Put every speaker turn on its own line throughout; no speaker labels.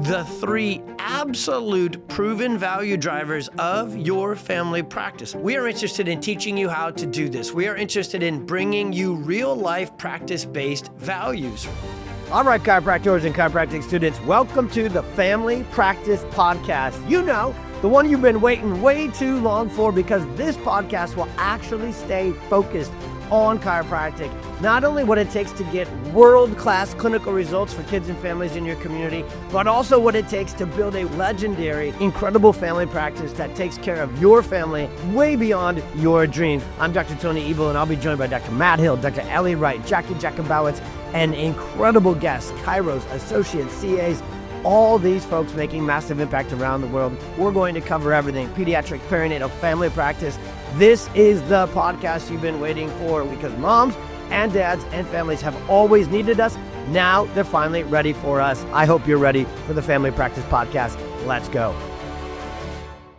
the 3 absolute proven value drivers of your family practice. We are interested in teaching you how to do this. We are interested in bringing you real-life practice-based values.
All right, chiropractors and chiropractic students, welcome to the Family Practice Podcast. You know, the one you've been waiting way too long for, because this podcast will actually stay focused on chiropractic. Not only what it takes to get world-class clinical results for kids and families in your community, but also what it takes to build a legendary, incredible family practice that takes care of your family way beyond your dreams. I'm Dr. Tony Ebel, and I'll be joined by Dr. Matt Hill, Dr. Ellie Wright, Jackie Jacobowitz, and incredible guests, chiros, associates, CAs, all these folks making massive impact around the world. We're going to cover everything: pediatric, perinatal, family practice. This is the podcast you've been waiting for, because moms and dads and families have always needed us. Now they're finally ready for us. I hope you're ready for the Family Practice Podcast. Let's go.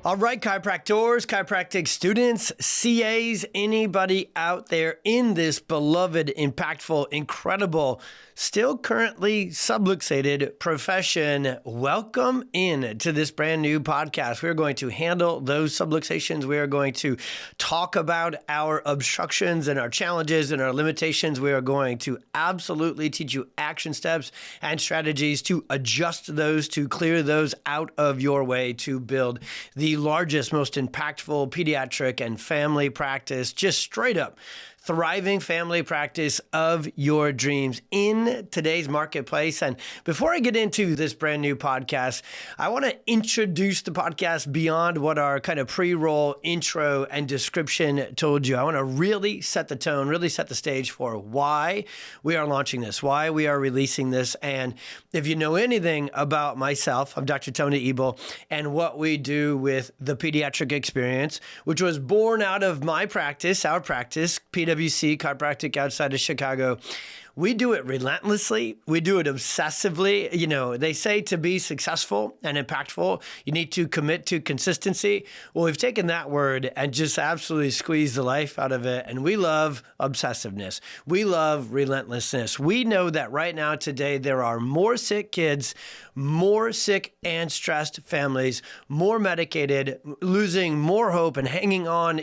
All right, chiropractors, chiropractic students, CAs, anybody out there in this beloved, impactful, incredible, still currently subluxated profession, welcome in to this brand new podcast. We're going to handle those subluxations. We are going to talk about our obstructions and our challenges and our limitations. We are going to absolutely teach you action steps and strategies to adjust those, to clear those out of your way, to build the largest, most impactful pediatric and family practice, just straight up thriving family practice of your dreams in today's marketplace. And before I get into this brand new podcast, I want to introduce the podcast beyond what our kind of pre-roll intro and description told you. I want to really set the tone, really set the stage for why we are launching this, why we are releasing this. And if you know anything about myself, I'm Dr. Tony Ebel, and what we do with the pediatric experience, which was born out of my practice, our practice, PWC Chiropractic outside of Chicago. We do it relentlessly. We do it obsessively. You know, they say to be successful and impactful, you need to commit to consistency. Well, we've taken that word and just absolutely squeezed the life out of it. And we love obsessiveness. We love relentlessness. We know that right now today, there are more sick kids, more sick and stressed families, more medicated, losing more hope and hanging on,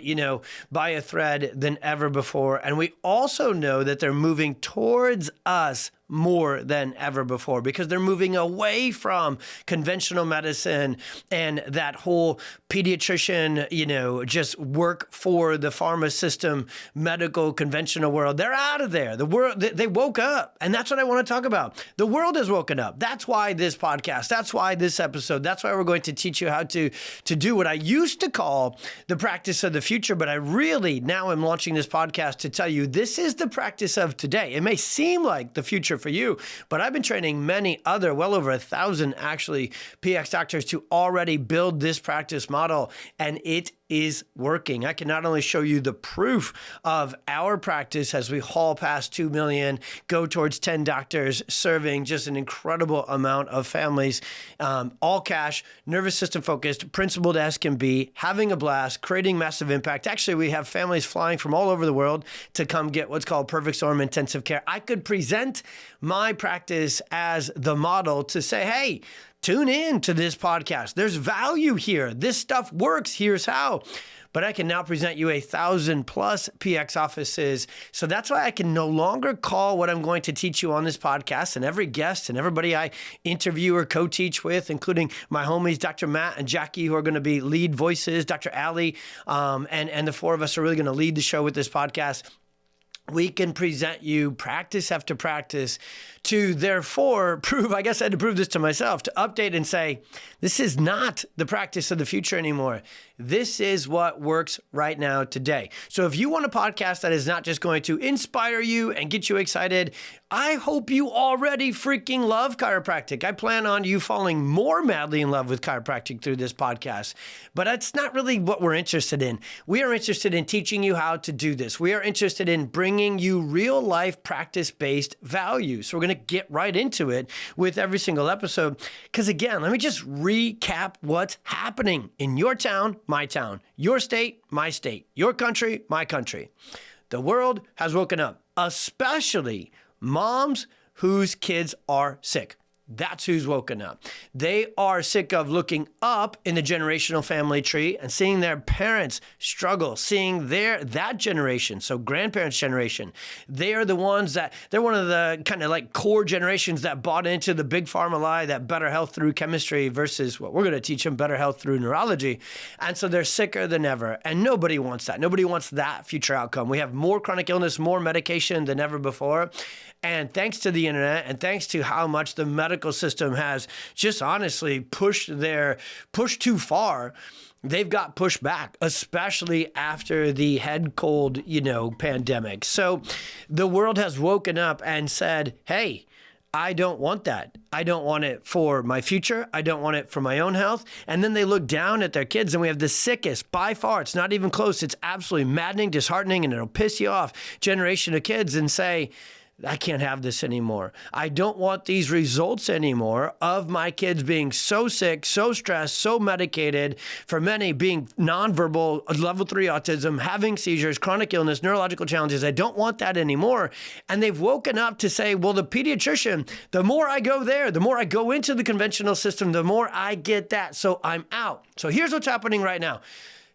by a thread than ever before. And we also know that they're moving towards us more than ever before, because they're moving away from conventional medicine and that whole pediatrician, just work for the pharma system, medical, conventional world. They're out of there. The world, they woke up. And that's what I want to talk about. The world has woken up. That's why this podcast, that's why this episode, that's why we're going to teach you how to do what I used to call the practice of the future. But I really now am launching this podcast to tell you this is the practice of today. It may seem like the future for you, but I've been training many other, well over 1,000 actually, PX doctors to already build this practice model, and it is working. I can not only show you the proof of our practice as we haul past 2 million, go towards 10 doctors, serving just an incredible amount of families, all cash, nervous system focused, principled as can be, having a blast, creating massive impact. Actually, we have families flying from all over the world to come get what's called perfect storm intensive care. I could present my practice as the model to say, hey, tune in to this podcast. There's value here. This stuff works. Here's how. But I can now present you 1,000 plus PX offices. So that's why I can no longer call what I'm going to teach you on this podcast, and every guest and everybody I interview or co-teach with, including my homies, Dr. Matt and Jackie, who are going to be lead voices, Dr. Allie, and the 4 of us are really going to lead the show with this podcast. We can present you practice after practice to therefore prove, I guess I had to prove this to myself, to update and say, this is not the practice of the future anymore. This is what works right now today. So if you want a podcast that is not just going to inspire you and get you excited, I hope you already freaking love chiropractic. I plan on you falling more madly in love with chiropractic through this podcast. But that's not really what we're interested in. We are interested in teaching you how to do this. We are interested in bringing you real life practice-based value. So we're going to get right into it with every single episode. Because again, let me just recap what's happening in your town, my town, your state, my state, your country, my country. The world has woken up, especially moms whose kids are sick. That's who's woken up. They are sick of looking up in the generational family tree and seeing their parents struggle, seeing that generation, so grandparents' generation. They are the ones they're one of the kind of like core generations that bought into the big pharma lie that better health through chemistry versus what we're going to teach them, better health through neurology. And so they're sicker than ever. And nobody wants that. Nobody wants that future outcome. We have more chronic illness, more medication than ever before. And thanks to the internet and thanks to how much the medical system has just honestly pushed too far, they've got pushed back, especially after the head cold, pandemic. So the world has woken up and said, hey, I don't want that. I don't want it for my future. I don't want it for my own health. And then they look down at their kids, and we have the sickest, by far, it's not even close, it's absolutely maddening, disheartening, and it'll piss you off, generation of kids, and say, I can't have this anymore. I don't want these results anymore of my kids being so sick, so stressed, so medicated, for many being nonverbal, level 3 autism, having seizures, chronic illness, neurological challenges. I don't want that anymore. And they've woken up to say, well, the pediatrician, the more I go there, the more I go into the conventional system, the more I get that. So I'm out. So here's what's happening right now.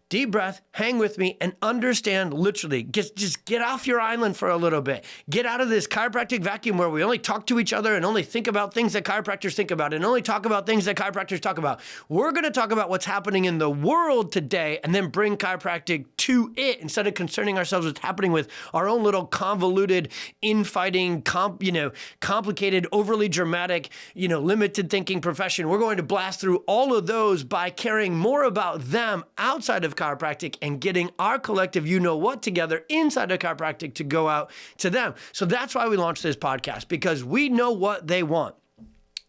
Deep breath, hang with me, and understand literally, just get off your island for a little bit. Get out of this chiropractic vacuum where we only talk to each other and only think about things that chiropractors think about and only talk about things that chiropractors talk about. We're going to talk about what's happening in the world today and then bring chiropractic to it instead of concerning ourselves with what's happening with our own little convoluted, infighting, complicated, overly dramatic, limited thinking profession. We're going to blast through all of those by caring more about them outside of chiropractic and getting our collective you-know-what together inside of chiropractic to go out to them. So that's why we launched this podcast, because we know what they want.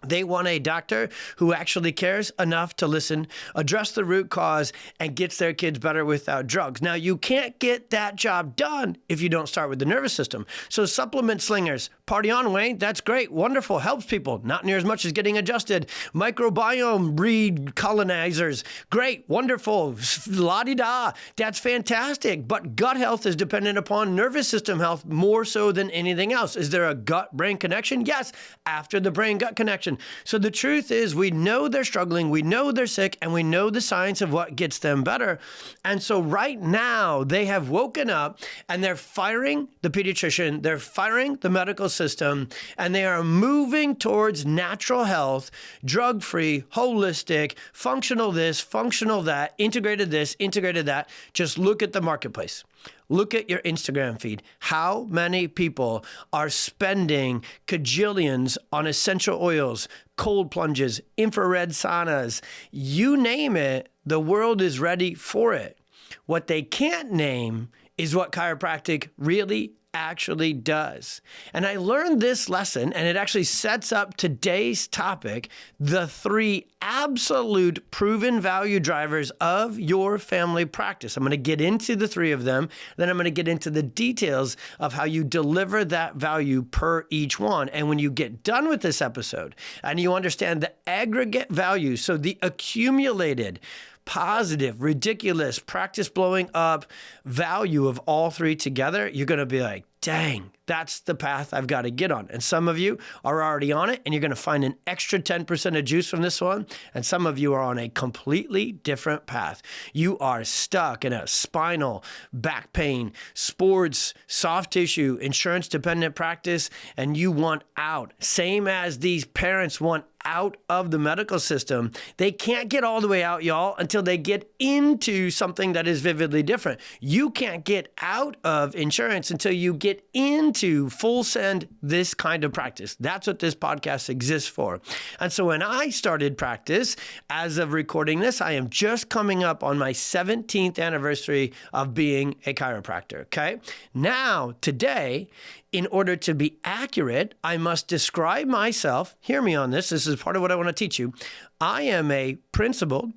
They want a doctor who actually cares enough to listen, address the root cause, and gets their kids better without drugs. Now, you can't get that job done if you don't start with the nervous system. So supplement slingers, party on, Wayne. That's great. Wonderful. Helps people. Not near as much as getting adjusted. Microbiome recolonizers. Great. Wonderful. La-di-da. That's fantastic. But gut health is dependent upon nervous system health more so than anything else. Is there a gut-brain connection? Yes. After the brain-gut connection. So the truth is, we know they're struggling, we know they're sick, and we know the science of what gets them better. And so right now, they have woken up and they're firing the pediatrician, they're firing the medical system, and they are moving towards natural health, drug-free, holistic, functional this, functional that, integrated this, integrated that. Just look at the marketplace. Look at your Instagram feed. How many people are spending cajillions on essential oils, cold plunges, infrared saunas? You name it, the world is ready for it. What they can't name is what chiropractic really actually does. And I learned this lesson, and it actually sets up today's topic, the 3 absolute proven value drivers of your family practice. I'm going to get into the 3 of them, then I'm going to get into the details of how you deliver that value per each one. And when you get done with this episode and you understand the aggregate value, so the accumulated positive, ridiculous, practice blowing up value of all 3 together, you're going to be like, dang, that's the path I've got to get on. And some of you are already on it, and you're going to find an extra 10% of juice from this one. And some of you are on a completely different path. You are stuck in a spinal, back pain, sports, soft tissue, insurance-dependent practice, and you want out. Same as these parents want out of the medical system. They can't get all the way out, y'all, until they get into something that is vividly different. You can't get out of insurance until you get into full send this kind of practice. That's what this podcast exists for. And so when I started practice, as of recording this, I am just coming up on my 17th anniversary of being a chiropractor, okay? Now, today, in order to be accurate, I must describe myself. Hear me on this is part of what I want to teach you. I am a principled,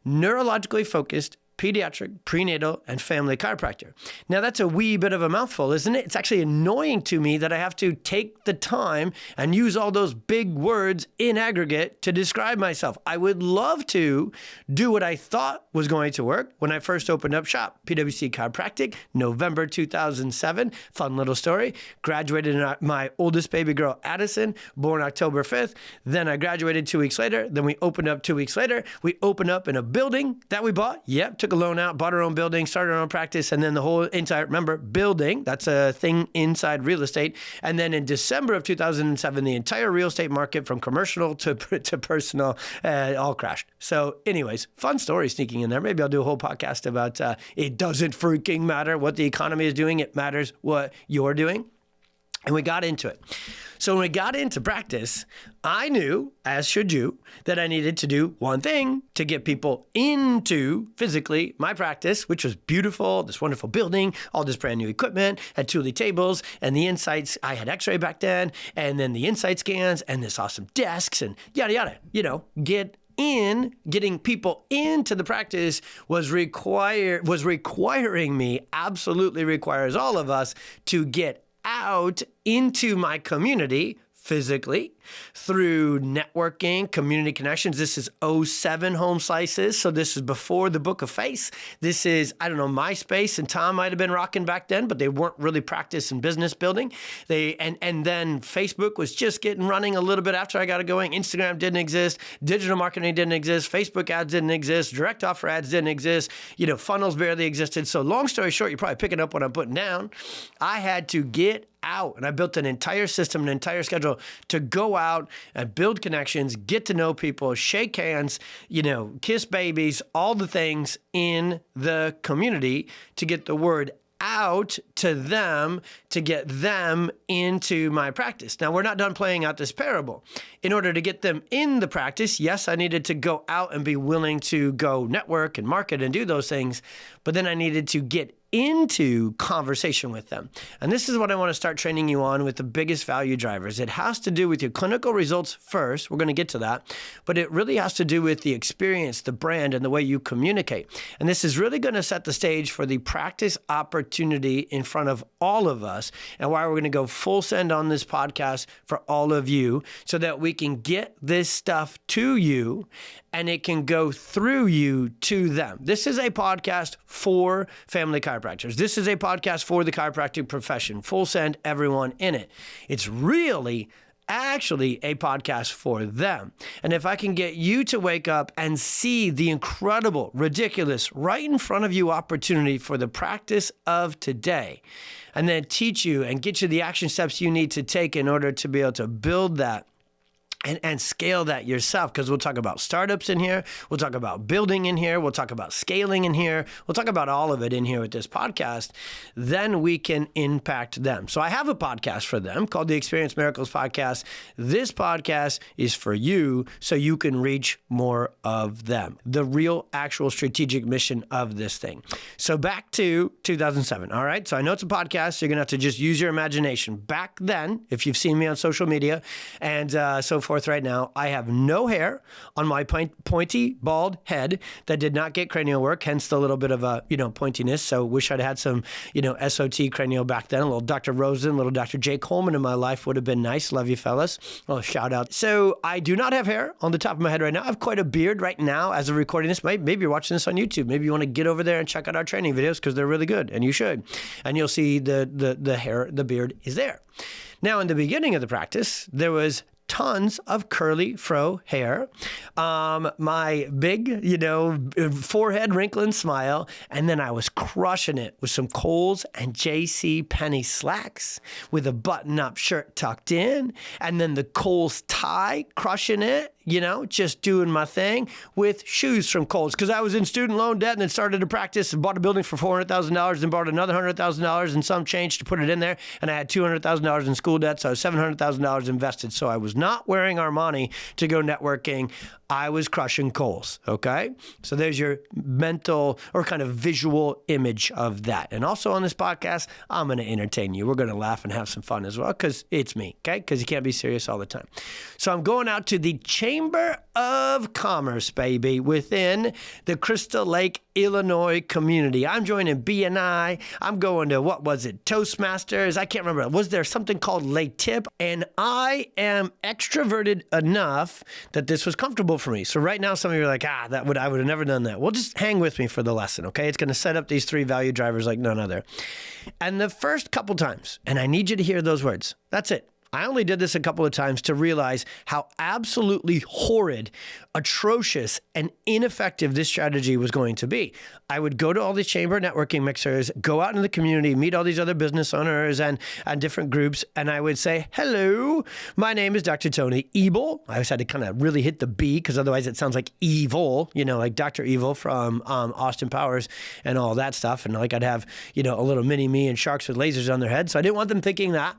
neurologically focused, pediatric, prenatal, and family chiropractor. Now, that's a wee bit of a mouthful, isn't it? It's actually annoying to me that I have to take the time and use all those big words in aggregate to describe myself. I would love to do what I thought was going to work when I first opened up shop. PwC Chiropractic, November 2007. Fun little story. Graduated in my oldest baby girl, Addison, born October 5th. Then I graduated 2 weeks later. Then we opened up 2 weeks later. We opened up in a building that we bought. Yep, took a loan out, bought our own building, started our own practice, and then the whole entire, remember, building, that's a thing inside real estate. And then in December of 2007, the entire real estate market from commercial to personal all crashed. So anyways, fun story sneaking in there. Maybe I'll do a whole podcast about it doesn't freaking matter what the economy is doing. It matters what you're doing. And we got into it. So when we got into practice, I knew, as should you, that I needed to do one thing to get people into physically my practice, which was beautiful, this wonderful building, all this brand new equipment, had Thule tables, and the insights, I had x-ray back then, and then the insight scans, and this awesome desks, and yada, yada, getting people into the practice was requiring me, absolutely requires all of us to get out into my community physically through networking, community connections. This is 07 Home Slices. So this is before the Book of Face. This is, I don't know, MySpace and Tom might have been rocking back then, but they weren't really practicing business building. And then Facebook was just getting running a little bit after I got it going. Instagram didn't exist. Digital marketing didn't exist. Facebook ads didn't exist. Direct offer ads didn't exist. Funnels barely existed. So long story short, you're probably picking up what I'm putting down. I had to get out, and I built an entire system, an entire schedule to go out and build connections, get to know people, shake hands, kiss babies, all the things in the community to get the word out to them, to get them into my practice. Now, we're not done playing out this parable. In order to get them in the practice, yes, I needed to go out and be willing to go network and market and do those things, but then I needed to get into conversation with them. And this is what I want to start training you on with the biggest value drivers. It has to do with your clinical results first. We're going to get to that. But it really has to do with the experience, the brand, and the way you communicate. And this is really going to set the stage for the practice opportunity in front of all of us, and why we're going to go full send on this podcast for all of you so that we can get this stuff to you and it can go through you to them. This is a podcast for family chiropractors. This is a podcast for the chiropractic profession. Full send, everyone in it. It's really actually a podcast for them. And if I can get you to wake up and see the incredible, ridiculous, right in front of you opportunity for the practice of today, and then teach you and get you the action steps you need to take in order to be able to build that and scale that yourself, because we'll talk about startups in here. We'll talk about building in here. We'll talk about scaling in here. We'll talk about all of it in here with this podcast. Then we can impact them. So I have a podcast for them called the Experience Miracles Podcast. This podcast is for you so you can reach more of them. The real, actual strategic mission of this thing. So back to 2007. All right. So I know it's a podcast. So you're going to have to just use your imagination. Back then, if you've seen me on social media and so forth right now, I have no hair on my pointy, bald head that did not get cranial work, hence the little bit of a, pointiness. So wish I'd had some, SOT cranial back then. A little Dr. Rosen, little Dr. Jay Coleman in my life would have been nice. Love you, fellas. Oh, shout out. So I do not have hair on the top of my head right now. I have quite a beard right now as of recording this. Maybe you're watching this on YouTube. Maybe you want to get over there and check out our training videos because they're really good, and you should. And you'll see the hair, the beard is there. Now, in the beginning of the practice, there was tons of curly fro hair, my big, forehead wrinkling smile, and then I was crushing it with some Kohl's and J.C. Penney slacks with a button-up shirt tucked in, and then the Kohl's tie, crushing it, just doing my thing with shoes from Kohl's, because I was in student loan debt and then started to practice and bought a building for $400,000 and bought another $100,000 and some change to put it in there, and I had $200,000 in school debt, so I was $700,000 invested. So I was not wearing Armani to go networking. I was crushing Kohl's, okay? So there's your mental or kind of visual image of that. And also on this podcast, I'm going to entertain you. We're going to laugh and have some fun as well because it's me, okay? Because you can't be serious all the time. So I'm going out to the chamber Chamber of Commerce, baby, within the Crystal Lake, Illinois community. I'm joining BNI. I'm going to, Toastmasters? I can't remember. Was there something called Late Tip? And I am extroverted enough that this was comfortable for me. So right now, some of you are like, I would have never done that. Well, just hang with me for the lesson, okay? It's going to set up these 3 value drivers like none other. And the first couple times, and I need you to hear those words. That's it. I only did this a couple of times to realize how absolutely horrid, atrocious, and ineffective this strategy was going to be. I would go to all these chamber networking mixers, go out into the community, meet all these other business owners and different groups, and I would say, hello, my name is Dr. Tony Ebel. I always had to kind of really hit the B because otherwise it sounds like evil, like Dr. Evil from Austin Powers and all that stuff. And like I'd have, a little mini me and sharks with lasers on their head. So I didn't want them thinking that.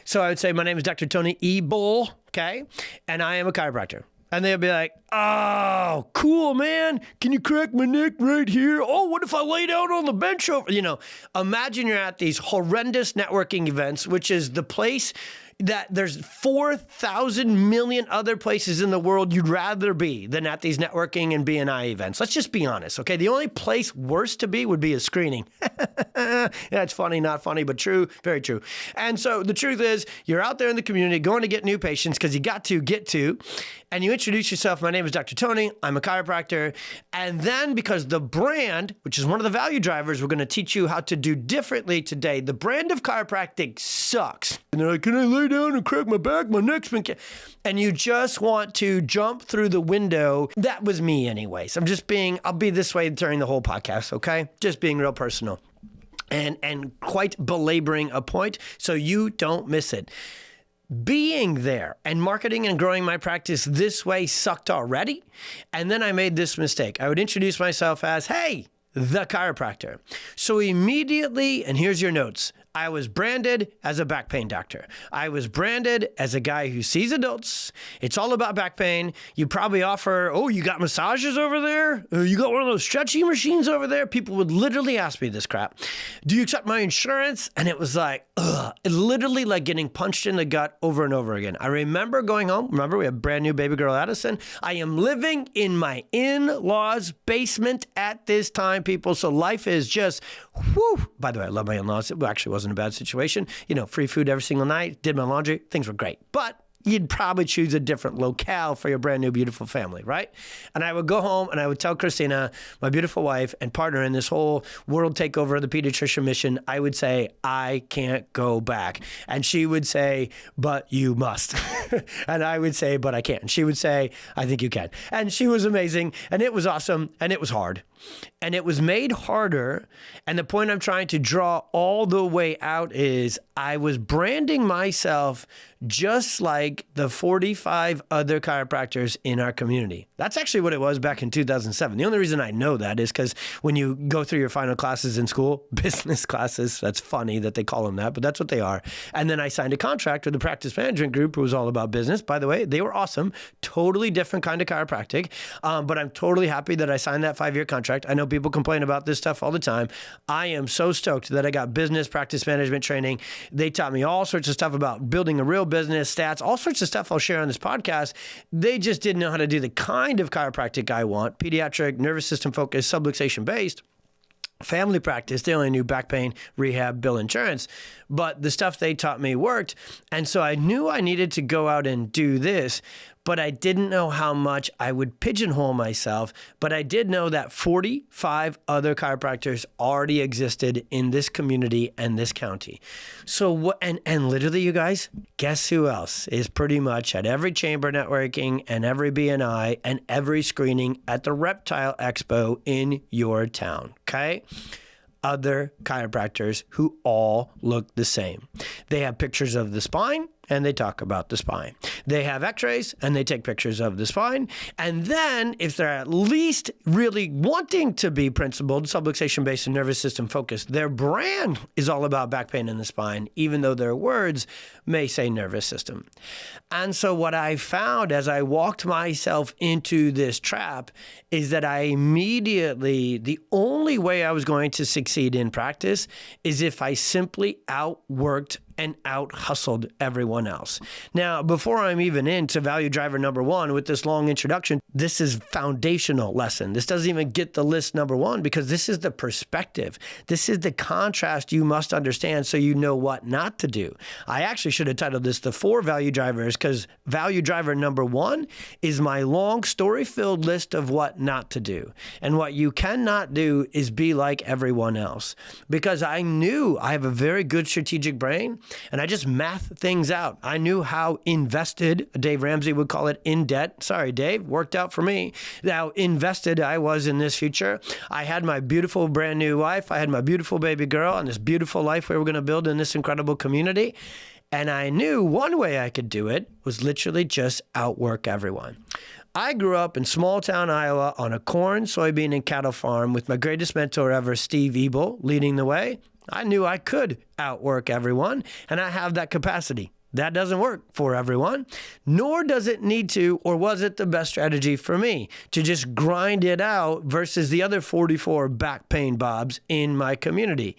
So I would say, my name is Dr. Tony Ebel, okay? And I am a chiropractor. And they'd be like, oh, cool, man. Can you crack my neck right here? Oh, what if I lay down on the bench over? Imagine you're at these horrendous networking events, which is the place that there's 4,000 million other places in the world you'd rather be than at these networking and BNI events. Let's just be honest, okay? The only place worse to be would be a screening. That's funny, not funny, but true, very true. And so the truth is, you're out there in the community going to get new patients because you got to get to, and you introduce yourself. My name is Dr. Tony. I'm a chiropractor. And then because the brand, which is one of the value drivers we're going to teach you how to do differently today, the brand of chiropractic sucks. And they're like, can I lay down and crack my back? My neck's been... And you just want to jump through the window. That was me anyways. I'll be this way during the whole podcast, okay? Just being real personal and quite belaboring a point so you don't miss it. Being there and marketing and growing my practice this way sucked already. And then I made this mistake. I would introduce myself as, hey, the chiropractor. So immediately, and here's your notes, I was branded as a back pain doctor. I was branded as a guy who sees adults. It's all about back pain. You probably offer, you got massages over there? You got one of those stretchy machines over there? People would literally ask me this crap. Do you accept my insurance? And it was like, literally like getting punched in the gut over and over again. I remember going home. Remember, we have brand new baby girl Addison. I am living in my in-laws' basement at this time, people. So life is just, whew. By the way, I love my in-laws. It actually wasn't a bad situation. Free food every single night, did my laundry, things were great. But you'd probably choose a different locale for your brand new beautiful family, right? And I would go home and I would tell Christina, my beautiful wife and partner in this whole world takeover of the pediatrician mission, I would say, I can't go back. And she would say, but you must. And I would say, but I can't. And she would say, I think you can. And she was amazing. And it was awesome. And it was hard. And it was made harder. And the point I'm trying to draw all the way out is I was branding myself just like the 45 other chiropractors in our community. That's actually what it was back in 2007. The only reason I know that is because when you go through your final classes in school, business classes, that's funny that they call them that, but that's what they are. And then I signed a contract with the practice management group who was all about business. By the way, they were awesome. Totally different kind of chiropractic. But I'm totally happy that I signed that 5-year contract. I know people complain about this stuff all the time. I am so stoked that I got business practice management training. They taught me all sorts of stuff about building a real business, stats, all sorts of stuff I'll share on this podcast. They just didn't know how to do the kind of chiropractic I want. Pediatric, nervous system focused, subluxation based. Family practice, they only knew back pain, rehab, bill insurance, but the stuff they taught me worked. And so I knew I needed to go out and do this, but I didn't know how much I would pigeonhole myself. But I did know that 45 other chiropractors already existed in this community and this county. So what, and literally, you guys, guess who else is pretty much at every chamber networking and every BNI and every screening at the Reptile Expo in your town, okay? Other chiropractors who all look the same. They have pictures of the spine and they talk about the spine. They have x-rays and they take pictures of the spine. And then if they're at least really wanting to be principled, subluxation-based and nervous system focused, their brand is all about back pain in the spine, even though their words may say nervous system. And so what I found as I walked myself into this trap is that I immediately, the only way I was going to succeed in practice is if I simply outworked and out-hustled everyone else. Now, before I'm even into value driver number one with this long introduction, this is foundational lesson. This doesn't even get the list number one because this is the perspective. This is the contrast you must understand so you know what not to do. I actually should have titled this the 4 value drivers because value driver number one is my long story-filled list of what not to do. And what you cannot do is be like everyone else. Because I knew I have a very good strategic brain and I just math things out. I knew how invested, Dave Ramsey would call it in debt. Sorry, Dave, worked out for me. How invested I was in this future. I had my beautiful brand new wife. I had my beautiful baby girl and this beautiful life we were going to build in this incredible community. And I knew one way I could do it was literally just outwork everyone. I grew up in small town Iowa on a corn, soybean, and cattle farm with my greatest mentor ever, Steve Ebel, leading the way. I knew I could outwork everyone, and I have that capacity. That doesn't work for everyone, nor does it need to, or was it the best strategy for me to just grind it out versus the other 44 back pain bobs in my community.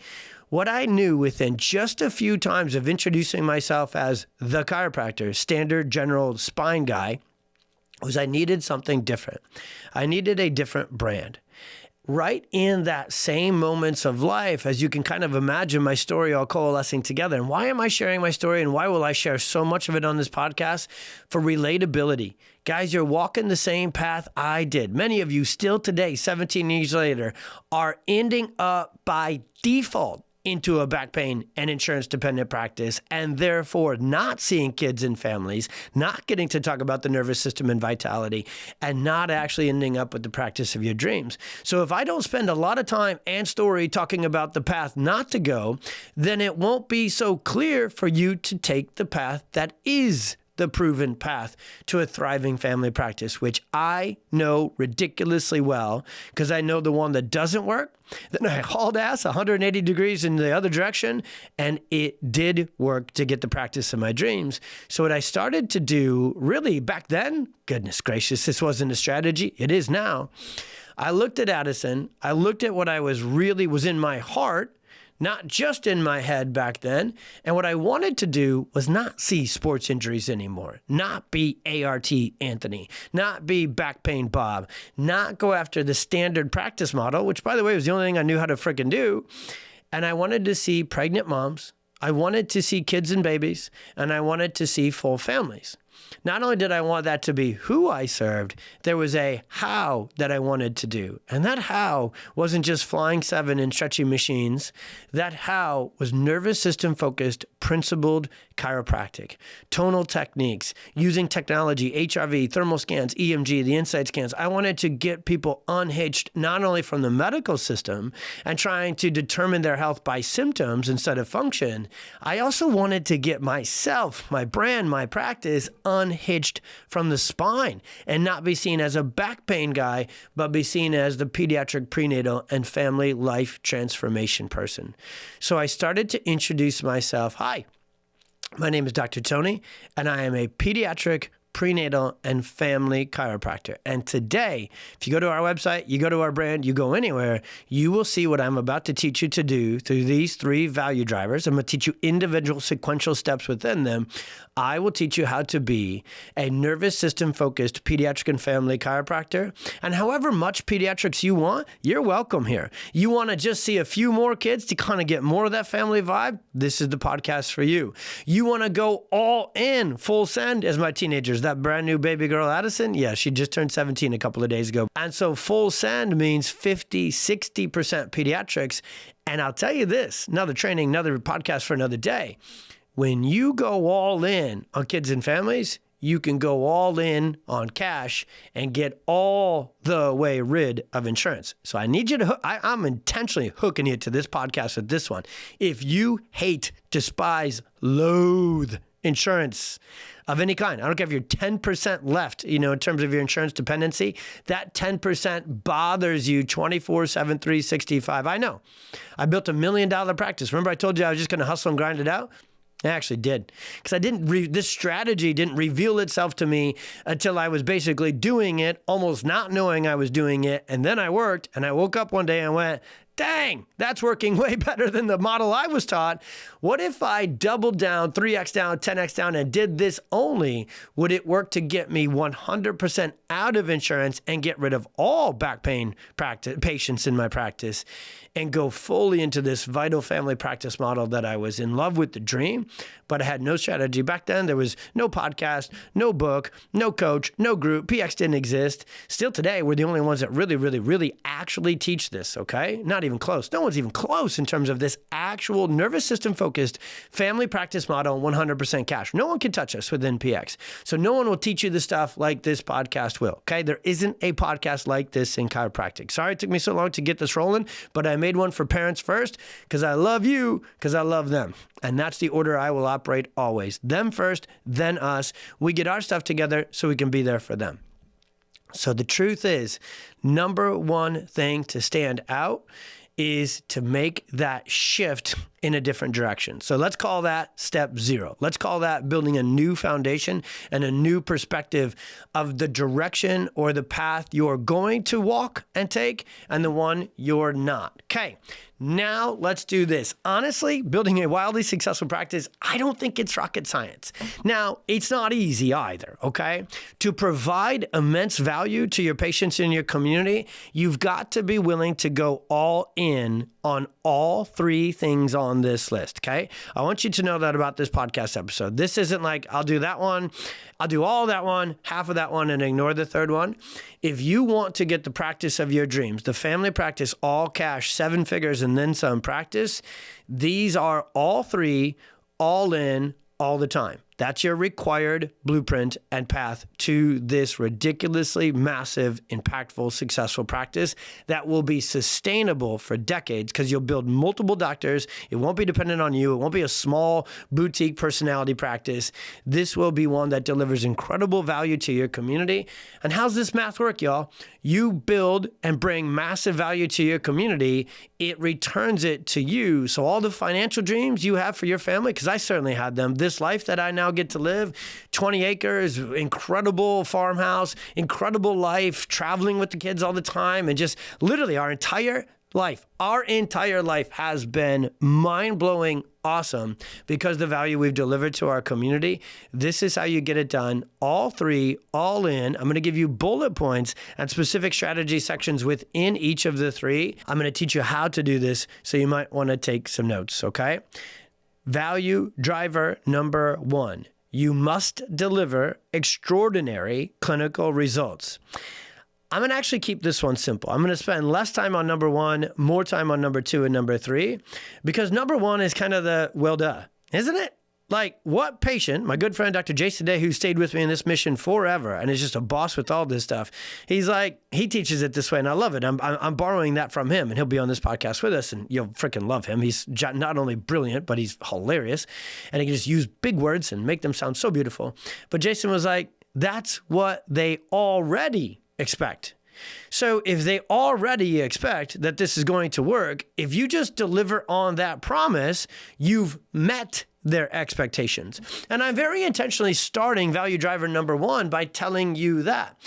What I knew within just a few times of introducing myself as the chiropractor, standard general spine guy, was I needed something different. I needed a different brand. Right in that same moments of life, as you can kind of imagine my story all coalescing together. And why am I sharing my story and why will I share so much of it on this podcast? For relatability. Guys, you're walking the same path I did. Many of you still today, 17 years later, are ending up by default into a back pain and insurance dependent practice and therefore not seeing kids and families, not getting to talk about the nervous system and vitality, and not actually ending up with the practice of your dreams. So if I don't spend a lot of time and story talking about the path not to go, then it won't be so clear for you to take the path that is the proven path to a thriving family practice, which I know ridiculously well because I know the one that doesn't work. Then I hauled ass 180 degrees in the other direction, and it did work to get the practice of my dreams. So what I started to do really back then, goodness gracious, this wasn't a strategy. It is now. I looked at Addison. I looked at what I was in my heart, not just in my head back then. And what I wanted to do was not see sports injuries anymore, not be ART Anthony, not be back pain Bob, not go after the standard practice model, which by the way was the only thing I knew how to freaking do. And I wanted to see pregnant moms. I wanted to see kids and babies, and I wanted to see full families. Not only did I want that to be who I served, there was a how that I wanted to do. And that how wasn't just flying 7 and stretching machines. That how was nervous system focused, principled chiropractic, tonal techniques, using technology, HRV, thermal scans, EMG, the inside scans. I wanted to get people unhitched not only from the medical system and trying to determine their health by symptoms instead of function. I also wanted to get myself, my brand, my practice unhitched from the spine and not be seen as a back pain guy, but be seen as the pediatric prenatal and family life transformation person. So I started to introduce myself. Hi, my name is Dr. Tony, and I am a pediatric prenatal and family chiropractor. And today, if you go to our website, you go to our brand, you go anywhere, you will see what I'm about to teach you to do through these 3 value drivers. I'm going to teach you individual sequential steps within them. I will teach you how to be a nervous system focused pediatric and family chiropractor. And however much pediatrics you want, you're welcome here. You want to just see a few more kids to kind of get more of that family vibe? This is the podcast for you. You want to go all in, full send, as my teenagers, that brand new baby girl Addison? Yeah, she just turned 17 a couple of days ago. And so full send means 50, 60% pediatrics. And I'll tell you this, another training, another podcast for another day. When you go all in on kids and families, you can go all in on cash and get all the way rid of insurance. So I need you to, I'm intentionally hooking you to this podcast with this one. If you hate, despise, loathe insurance of any kind, I don't care if you're 10% left, in terms of your insurance dependency, that 10% bothers you 24/7, 365. I know. I built $1 million practice. Remember I told you I was just going to hustle and grind it out? I actually did, because this strategy didn't reveal itself to me until I was basically doing it, almost not knowing I was doing it. And then I worked and I woke up one day and went, dang, that's working way better than the model I was taught. What if I doubled down, 3x down, 10x down, and did this only? Would it work to get me 100% out of insurance and get rid of all back pain patients in my practice and go fully into this vital family practice model that I was in love with the dream, but I had no strategy. Back then, there was no podcast, no book, no coach, no group. PX didn't exist. Still today, we're the only ones that really actually teach this, okay? Not even close. No one's even close in terms of this actual nervous system focused family practice model, 100% cash. No one can touch us within PX. So no one will teach you the stuff like this podcast will, okay? There isn't a podcast like this in chiropractic. Sorry it took me so long to get this rolling, but I made one for parents first because I love you, because I love them. And that's the order I will operate always. Them first, then us. We get our stuff together so we can be there for them. So the truth is, number one thing to stand out is to make that shift in a different direction. So let's call that step 0. Let's call that building a new foundation and a new perspective of the direction or the path you're going to walk and take and the one you're not. Okay, now let's do this. Honestly, building a wildly successful practice, I don't think it's rocket science. Now, it's not easy either, okay? To provide immense value to your patients in your community, you've got to be willing to go all in on all 3 things on this list, okay? I want you to know that about this podcast episode. This isn't like, I'll do that one, I'll do all that one, half of that one, and ignore the third one. If you want to get the practice of your dreams, the family practice, all cash, 7 figures, and then some practice, these are all 3, all in, all the time. That's your required blueprint and path to this ridiculously massive, impactful, successful practice that will be sustainable for decades because you'll build multiple doctors. It won't be dependent on you. It won't be a small boutique personality practice. This will be one that delivers incredible value to your community. And how's this math work, y'all? You build and bring massive value to your community. It returns it to you. So all the financial dreams you have for your family, because I certainly had them, this life that I now get to live, 20 acres, incredible farmhouse, incredible life, traveling with the kids all the time, and just literally our entire life has been mind-blowing awesome because the value we've delivered to our community. This is how you get it done. All 3, all in. I'm going to give you bullet points and specific strategy sections within each of the 3. I'm going to teach you how to do this, so you might want to take some notes, okay? Value driver number 1. You must deliver extraordinary clinical results. I'm going to actually keep this one simple. I'm going to spend less time on number 1, more time on number 2 and number 3, because number 1 is kind of the, well, duh, isn't it? Like, what patient, my good friend, Dr. Jason Day, who stayed with me in this mission forever and is just a boss with all this stuff, he's like, he teaches it this way, and I love it. I'm borrowing that from him, and he'll be on this podcast with us, and you'll freaking love him. He's not only brilliant, but he's hilarious, and he can just use big words and make them sound so beautiful. But Jason was like, that's what they already expect. So if they already expect that this is going to work, if you just deliver on that promise, you've met their expectations. And I'm very intentionally starting value driver number 1 by telling you that.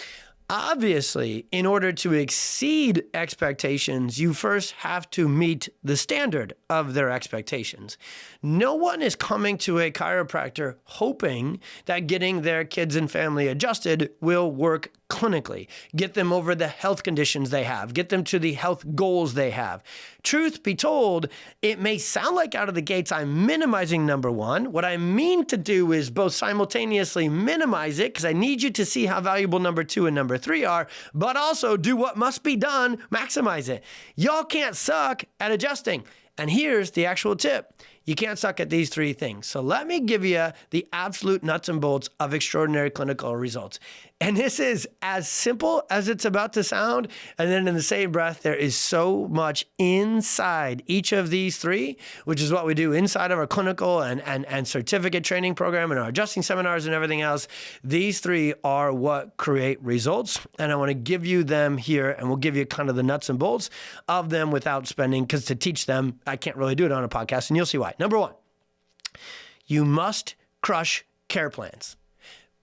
Obviously, in order to exceed expectations, you first have to meet the standard of their expectations. No one is coming to a chiropractor hoping that getting their kids and family adjusted will work clinically, get them over the health conditions they have, get them to the health goals they have. Truth be told, it may sound like out of the gates I'm minimizing number 1. What I mean to do is both simultaneously minimize it, because I need you to see how valuable number 2 and number 3 are, but also do what must be done, maximize it. Y'all can't suck at adjusting. And here's the actual tip. You can't suck at these 3 things. So let me give you the absolute nuts and bolts of extraordinary clinical results. And this is as simple as it's about to sound. And then in the same breath, there is so much inside each of these 3, which is what we do inside of our clinical and certificate training program and our adjusting seminars and everything else. These 3 are what create results. And I want to give you them here, and we'll give you kind of the nuts and bolts of them without spending, because to teach them, I can't really do it on a podcast, and you'll see why. Number 1, you must crush care plans.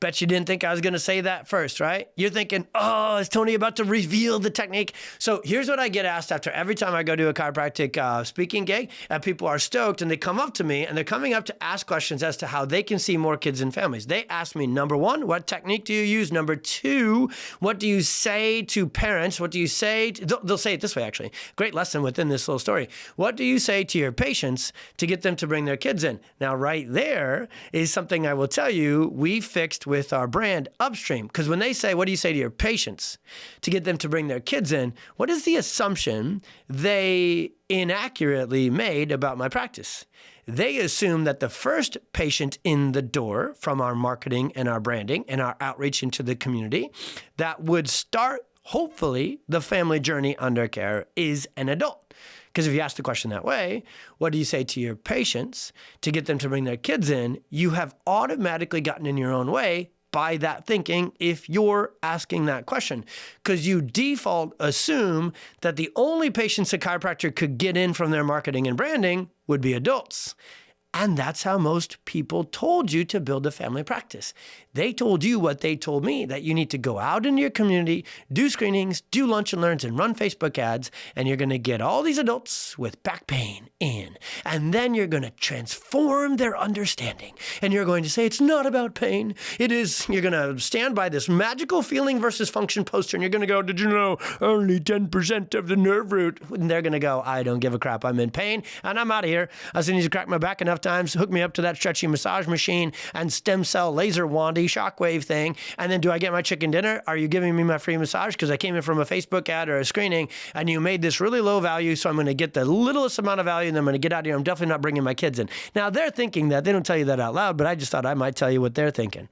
Bet you didn't think I was going to say that first, right? You're thinking, oh, is Tony about to reveal the technique? So here's what I get asked after every time I go to a chiropractic speaking gig, and people are stoked and they come up to me and they're coming up to ask questions as to how they can see more kids and families. They ask me, number one, what technique do you use? Number two, what do you say to parents? What do you say? They'll say it this way, actually. Great lesson within this little story. What do you say to your patients to get them to bring their kids in? Now, right there is something I will tell you we fixed with our brand upstream. Because when they say, what do you say to your patients to get them to bring their kids in? What is the assumption they inaccurately made about my practice? They assume that the first patient in the door from our marketing and our branding and our outreach into the community that would start, hopefully, the family journey under care is an adult. Because if you ask the question that way, what do you say to your patients to get them to bring their kids in? You have automatically gotten in your own way by that thinking if you're asking that question. Because you default assume that the only patients a chiropractor could get in from their marketing and branding would be adults. And that's how most people told you to build a family practice. They told you what they told me, that you need to go out into your community, do screenings, do lunch and learns, and run Facebook ads, and you're going to get all these adults with back pain in. And then you're going to transform their understanding. And you're going to say, it's not about pain. It is, you're going to stand by this magical feeling versus function poster, and you're going to go, did you know only 10% of the nerve root? And they're going to go, I don't give a crap. I'm in pain, and I'm out of here. I just need to crack my back enough times, hook me up to that stretchy massage machine and stem cell laser wandy shockwave thing. And then do I get my chicken dinner? Are you giving me my free massage? Because I came in from a Facebook ad or a screening and you made this really low value. So I'm going to get the littlest amount of value and then I'm going to get out of here. I'm definitely not bringing my kids in. Now they're thinking that. They don't tell you that out loud, but I just thought I might tell you what they're thinking.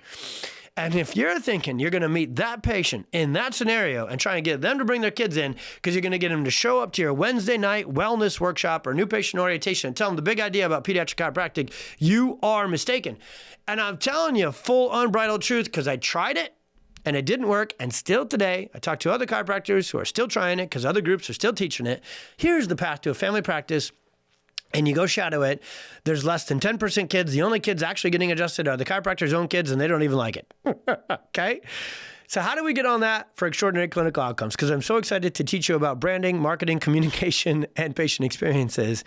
And if you're thinking you're going to meet that patient in that scenario and try and get them to bring their kids in because you're going to get them to show up to your Wednesday night wellness workshop or new patient orientation and tell them the big idea about pediatric chiropractic, you are mistaken. And I'm telling you full unbridled truth because I tried it and it didn't work. And still today, I talk to other chiropractors who are still trying it because other groups are still teaching it. Here's the path to a family practice. And you go shadow it, there's less than 10% kids. The only kids actually getting adjusted are the chiropractor's own kids, and they don't even like it. Okay? So how do we get on that for extraordinary clinical outcomes? Because I'm so excited to teach you about branding, marketing, communication, and patient experiences.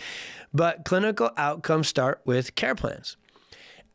But clinical outcomes start with care plans.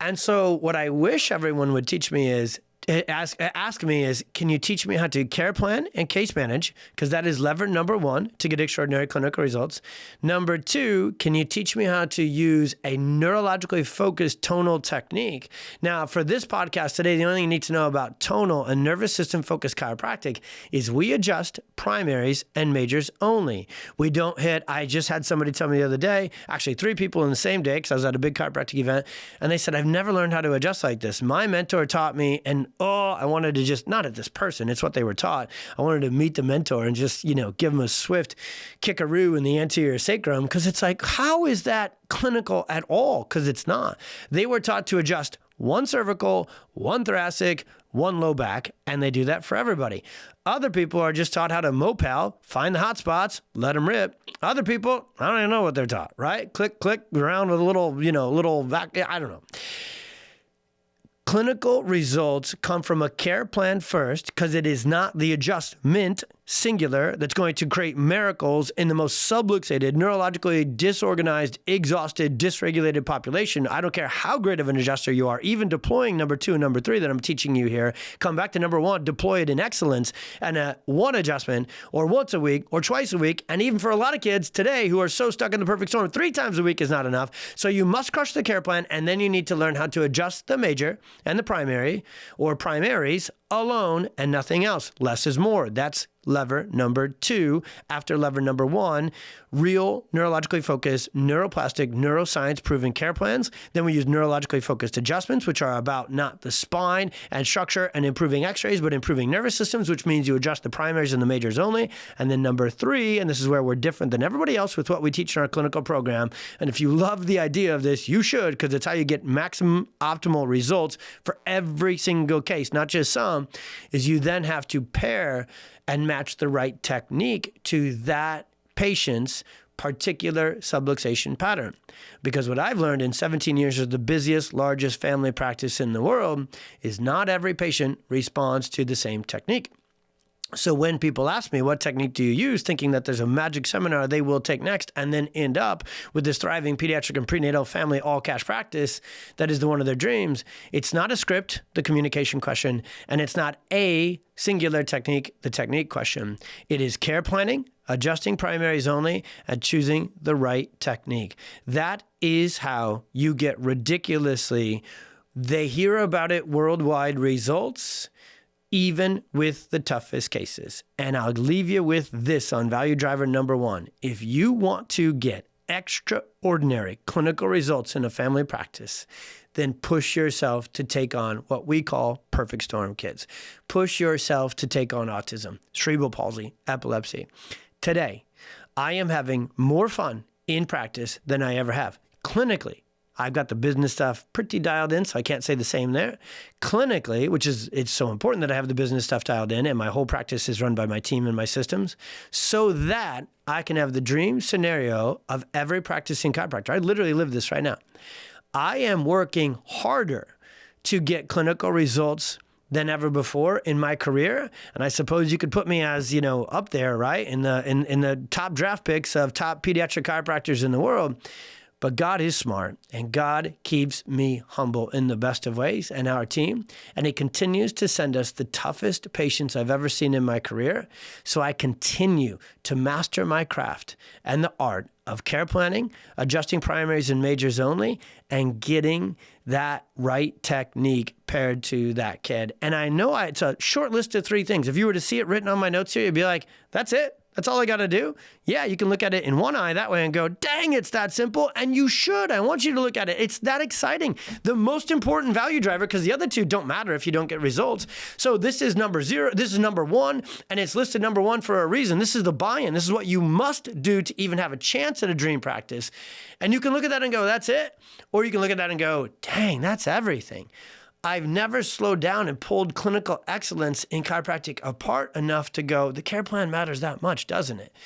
And so what I wish everyone would teach me is, ask me is, can you teach me how to care plan and case manage? Because that is lever number one to get extraordinary clinical results. Number two, can you teach me how to use a neurologically focused tonal technique? Now, for this podcast today, the only thing you need to know about tonal and nervous system focused chiropractic is we adjust primaries and majors only. We don't hit, I just had somebody tell me the other day, actually 3 people in the same day, because I was at a big chiropractic event, and they said, I've never learned how to adjust like this. My mentor taught me, and I wanted to just, not at this person, it's what they were taught. I wanted to meet the mentor and just, give them a swift kickaroo in the anterior sacrum because it's like, how is that clinical at all? Because it's not. They were taught to adjust one cervical, one thoracic, one low back, and they do that for everybody. Other people are just taught how to mopal, find the hot spots, let them rip. Other people, I don't even know what they're taught, right? Click, click around with a little, I don't know. Clinical results come from a care plan first because it is not the adjustment, singular, that's going to create miracles in the most subluxated, neurologically disorganized, exhausted, dysregulated population. I don't care how great of an adjuster you are, even deploying number 2 and number 3 that I'm teaching you here, come back to number 1, deploy it in excellence and one adjustment or once a week or twice a week. And even for a lot of kids today who are so stuck in the perfect storm, 3 times a week is not enough. So you must crush the care plan and then you need to learn how to adjust the major and the primary or primaries alone and nothing else. Less is more. That's lever number 2 after lever number 1, real neurologically focused, neuroplastic, neuroscience proven care plans. Then we use neurologically focused adjustments, which are about not the spine and structure and improving x-rays, but improving nervous systems, which means you adjust the primaries and the majors only. And then number 3, and this is where we're different than everybody else with what we teach in our clinical program. And if you love the idea of this, you should, because it's how you get maximum optimal results for every single case, not just some, is you then have to pair and match the right technique to that patient's particular subluxation pattern. Because what I've learned in 17 years as the busiest, largest family practice in the world is not every patient responds to the same technique. So when people ask me, what technique do you use, thinking that there's a magic seminar they will take next and then end up with this thriving pediatric and prenatal family all-cash practice that is the one of their dreams, it's not a script, the communication question, and it's not a singular technique, the technique question. It is care planning, adjusting primaries only, and choosing the right technique. That is how you get ridiculously, they hear about it worldwide results, even with the toughest cases. And I'll leave you with this on value driver number 1. If you want to get extraordinary clinical results in a family practice, then push yourself to take on what we call perfect storm kids. Push yourself to take on autism, cerebral palsy, epilepsy. Today, I am having more fun in practice than I ever have. Clinically, I've got the business stuff pretty dialed in, so I can't say the same there. Clinically, it's so important that I have the business stuff dialed in and my whole practice is run by my team and my systems so that I can have the dream scenario of every practicing chiropractor. I literally live this right now. I am working harder to get clinical results than ever before in my career. And I suppose you could put me as, up there, right? In the top draft picks of top pediatric chiropractors in the world. But God is smart, and God keeps me humble in the best of ways, and our team. And He continues to send us the toughest patients I've ever seen in my career. So I continue to master my craft and the art of care planning, adjusting primaries and majors only, and getting that right technique paired to that kid. And I know it's a short list of 3 things. If you were to see it written on my notes here, you'd be like, that's it? That's all I got to do? Yeah, you can look at it in one eye that way and go, dang, it's that simple. And you should. I want you to look at it. It's that exciting. The most important value driver, because the other 2 don't matter if you don't get results. So this is number 0. This is number 1, and it's listed number 1 for a reason. This is the buy-in. This is what you must do to even have a chance at a dream practice. And you can look at that and go, that's it. Or you can look at that and go, dang, that's everything. I've never slowed down and pulled clinical excellence in chiropractic apart enough to go, the care plan matters that much, doesn't it?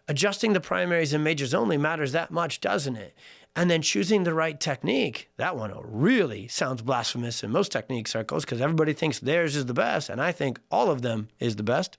Adjusting the primaries and majors only matters that much, doesn't it? And then choosing the right technique, that one really sounds blasphemous in most technique circles because everybody thinks theirs is the best, and I think all of them is the best,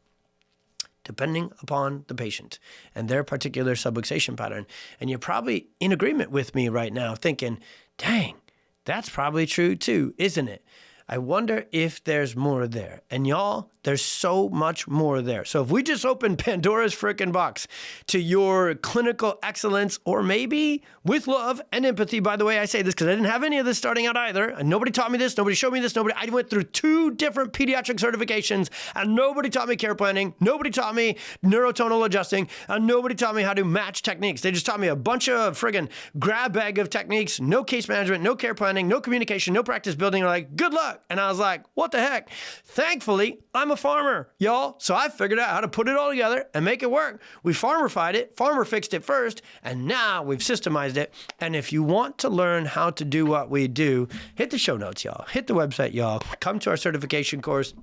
depending upon the patient and their particular subluxation pattern. And you're probably in agreement with me right now thinking, dang, that's probably true too, isn't it? I wonder if there's more there. And y'all, there's so much more there. So if we just open Pandora's frickin' box to your clinical excellence, or maybe with love and empathy, by the way, I say this because I didn't have any of this starting out either. And nobody taught me this. Nobody showed me this. I went through 2 different pediatric certifications and nobody taught me care planning. Nobody taught me neurotonal adjusting and nobody taught me how to match techniques. They just taught me a bunch of friggin' grab bag of techniques, no case management, no care planning, no communication, no practice building. They're like, good luck. And I was like, what the heck? Thankfully, I'm a farmer, y'all. So I figured out how to put it all together and make it work. We farmer-fied it, farmer fixed it first, and now we've systemized it. And if you want to learn how to do what we do, hit the show notes, y'all. Hit the website, y'all. Come to our certification course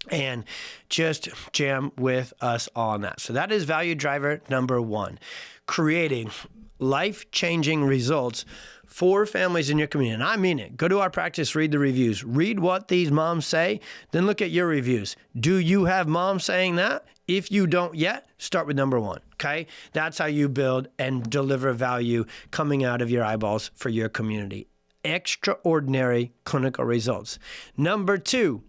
and just jam with us on that. So that is value driver number 1, creating life-changing results for families in your community. And I mean it. Go to our practice, read the reviews. Read what these moms say, then look at your reviews. Do you have moms saying that? If you don't yet, start with number 1, okay? That's how you build and deliver value coming out of your eyeballs for your community. Extraordinary clinical results. Number 2,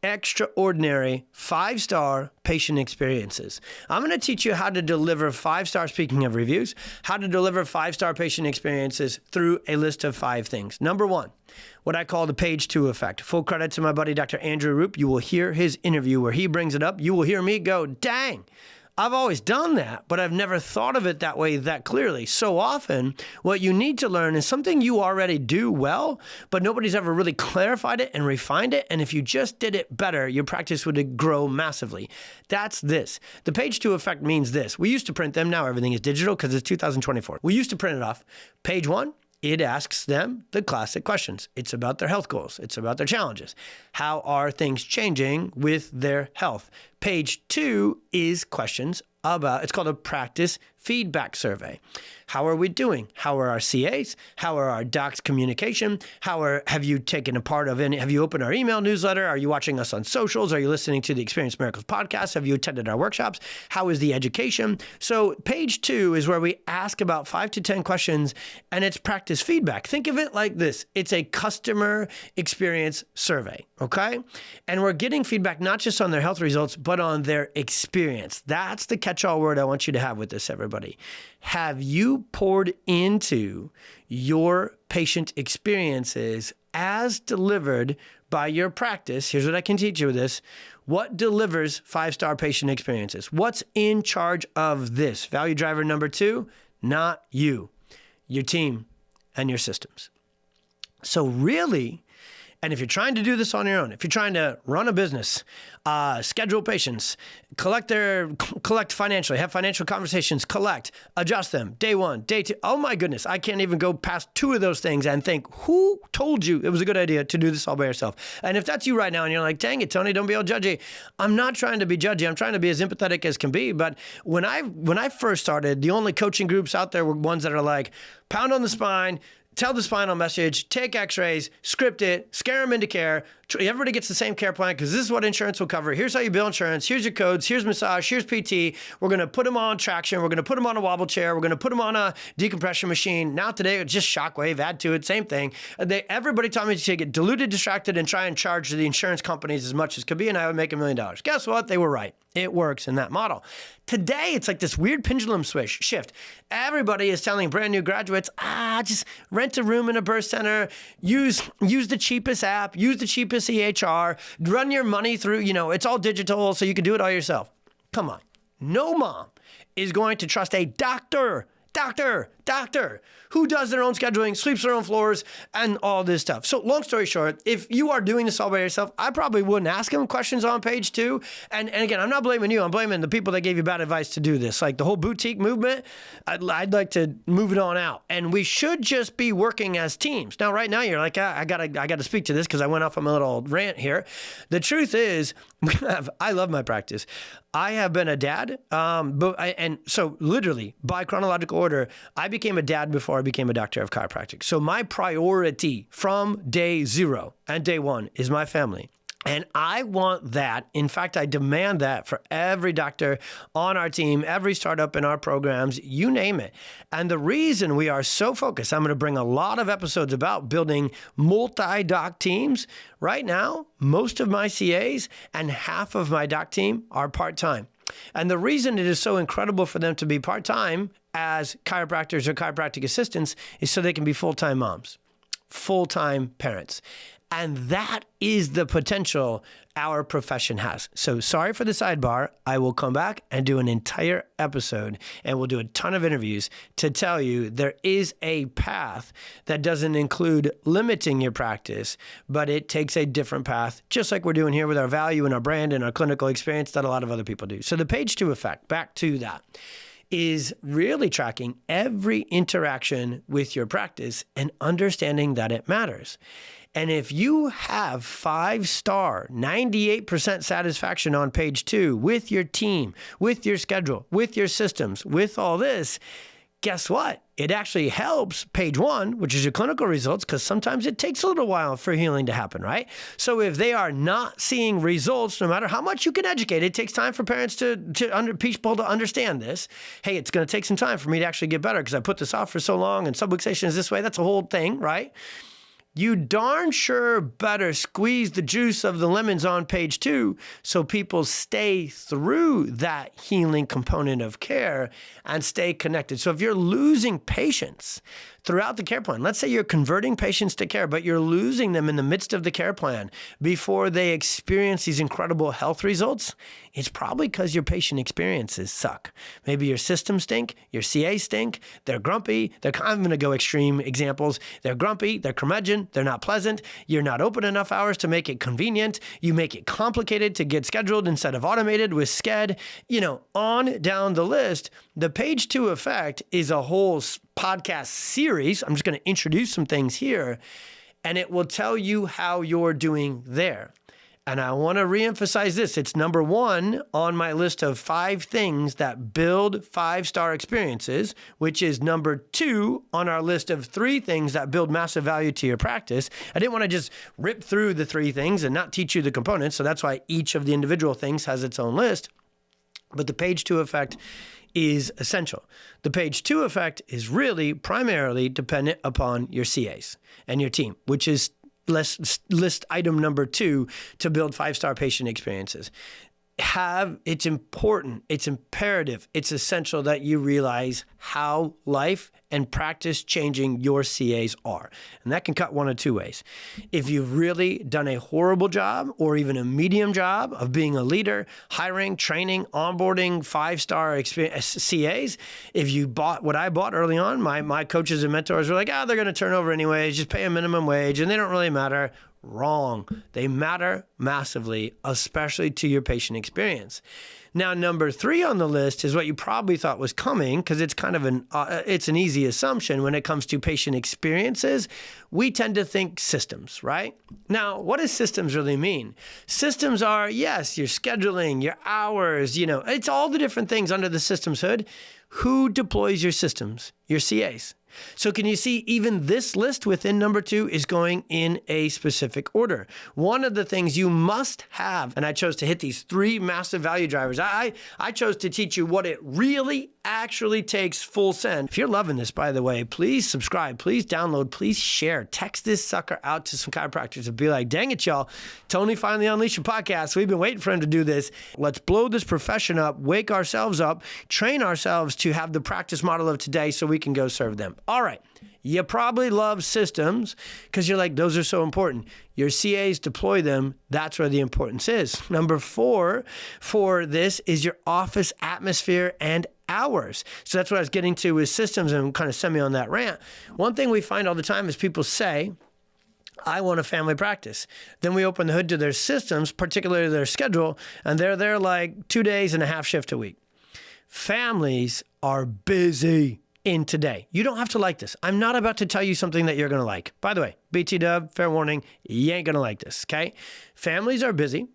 extraordinary 5-star patient experiences. I'm going to teach you how to deliver 5-star, speaking of reviews, how to deliver 5-star patient experiences through a list of 5 things. Number 1, what I call the page 2 effect. Full credit to my buddy, Dr. Andrew Roop. You will hear his interview where he brings it up. You will hear me go, dang, I've always done that, but I've never thought of it that way that clearly. So often, what you need to learn is something you already do well, but nobody's ever really clarified it and refined it. And if you just did it better, your practice would grow massively. That's this. The page 2 effect means this. We used to print them. Now everything is digital because it's 2024. We used to print it off. Page 1. It asks them the classic questions. It's about their health goals. It's about their challenges. How are things changing with their health? Page 2 is questions about, it's called a practice feedback survey. How are we doing? How are our CAs? How are our docs' communication? Have you taken a part of any, have you opened our email newsletter? Are you watching us on socials? Are you listening to the Experience Miracles podcast? Have you attended our workshops? How is the education? So page 2 is where we ask about 5 to 10 questions, and it's practice feedback. Think of it like this. It's a customer experience survey, okay? And we're getting feedback not just on their health results, but on their experience. That's the catch-all word I want you to have with this, everybody. Have you poured into your patient experiences as delivered by your practice? Here's what I can teach you with this. What delivers 5-star patient experiences? What's in charge of this? Value driver number 2, not you, your team and your systems. So really, and if you're trying to do this on your own, if you're trying to run a business, schedule patients, collect financially, have financial conversations, adjust them, day 1, day 2. Oh my goodness, I can't even go past 2 of those things and think, who told you it was a good idea to do this all by yourself? And if that's you right now and you're like, dang it, Tony, don't be all judgy. I'm not trying to be judgy. I'm trying to be as empathetic as can be. But when I first started, the only coaching groups out there were ones that are like, pound on the spine, tell the spinal message, take x-rays, script it, scare them into care. Everybody gets the same care plan because this is what insurance will cover. Here's how you bill insurance. Here's your codes. Here's massage. Here's PT. We're going to put them on traction. We're going to put them on a wobble chair. We're going to put them on a decompression machine. Now today, it's just shockwave, add to it, same thing. Everybody taught me to get diluted, distracted, and try and charge the insurance companies as much as could be, and I would make $1 million. Guess what? They were right. It works in that model. Today, it's like this weird pendulum shift. Everybody is telling brand new graduates, just rent a room in a birth center, use the cheapest app, use the cheapest EHR, run your money through, it's all digital, so you can do it all yourself. Come on. No mom is going to trust a doctor who does their own scheduling, sweeps their own floors, and all this stuff. So long story short, if you are doing this all by yourself, I probably wouldn't ask them questions on page 2. And again, I'm not blaming you. I'm blaming the people that gave you bad advice to do this. Like the whole boutique movement, I'd like to move it on out. And we should just be working as teams. Now, right now, you're like, I gotta speak to this because I went off on a little rant here. The truth is, I love my practice. I have been a dad, and so literally by chronological order, I became a dad before I became a doctor of chiropractic. So my priority from day 0 and day 1 is my family. And I want that. In fact, I demand that for every doctor on our team, every startup in our programs, you name it. And the reason we are so focused, I'm going to bring a lot of episodes about building multi-doc teams. Right now, most of my CAs and half of my doc team are part-time. And the reason it is so incredible for them to be part-time as chiropractors or chiropractic assistants is so they can be full-time moms, full-time parents. And that is the potential our profession has. So sorry for the sidebar. I will come back and do an entire episode, and we'll do a ton of interviews to tell you there is a path that doesn't include limiting your practice, but it takes a different path, just like we're doing here with our value and our brand and our clinical experience that a lot of other people do. So the page 2 effect, back to that, is really tracking every interaction with your practice and understanding that it matters. And if you have 5-star, 98% satisfaction on page 2 with your team, with your schedule, with your systems, with all this, guess what? It actually helps page 1, which is your clinical results, because sometimes it takes a little while for healing to happen, right? So if they are not seeing results, no matter how much you can educate, it takes time for parents people to understand this. Hey, it's going to take some time for me to actually get better because I put this off for so long and subluxation is this way. That's a whole thing, right? You darn sure better squeeze the juice of the lemons on page 2 so people stay through that healing component of care and stay connected. So if you're losing patients throughout the care plan, let's say you're converting patients to care, but you're losing them in the midst of the care plan before they experience these incredible health results, it's probably because your patient experiences suck. Maybe your systems stink, your CAs stink, they're grumpy, I'm going to go extreme examples. They're grumpy, they're curmudgeon, they're not pleasant, you're not open enough hours to make it convenient, you make it complicated to get scheduled instead of automated with Sched, on down the list. The page 2 effect is a whole podcast series. I'm just going to introduce some things here, and it will tell you how you're doing there. And I want to reemphasize this. It's number 1 on my list of 5 things that build 5-star experiences, which is number 2 on our list of 3 things that build massive value to your practice. I didn't want to just rip through the 3 things and not teach you the components. So that's why each of the individual things has its own list. But the page 2 effect is essential. The page 2 effect is really primarily dependent upon your CAs and your team, which is list item number 2 to build 5-star patient experiences. It's important, it's imperative, it's essential that you realize how life and practice changing your CAs are. And that can cut one of 2 ways. If you've really done a horrible job or even a medium job of being a leader, hiring, training, onboarding 5-star CAs, if you bought what I bought early on, my coaches and mentors were like, they're going to turn over anyways, just pay a minimum wage and they don't really matter. Wrong. They matter massively, especially to your patient experience. Now, number 3 on the list is what you probably thought was coming because it's kind of it's an easy assumption when it comes to patient experiences. We tend to think systems, right? Now, what does systems really mean? Systems are, yes, your scheduling, your hours, it's all the different things under the systems hood. Who deploys your systems? Your CAs. So can you see even this list within number 2 is going in a specific order. One of the things you must have, and I chose to hit these 3 massive value drivers. I chose to teach you what it really actually takes full send. If you're loving this, by the way, please subscribe, please download, please share. Text this sucker out to some chiropractors and be like, dang it, y'all. Tony finally unleashed a podcast. We've been waiting for him to do this. Let's blow this profession up, wake ourselves up, train ourselves to have the practice model of today so we can go serve them. All right. You probably love systems because you're like, those are so important. Your CAs deploy them. That's where the importance is. Number 4 for this is your office atmosphere and hours. So that's what I was getting to with systems and kind of send me on that rant. One thing we find all the time is people say, I want a family practice. Then we open the hood to their systems, particularly their schedule, and they're there like 2 days and a half shift a week. Families are busy in today. You don't have to like this. I'm not about to tell you something that you're going to like. By the way, BT dub, fair warning, you ain't going to like this, okay? Families are busy.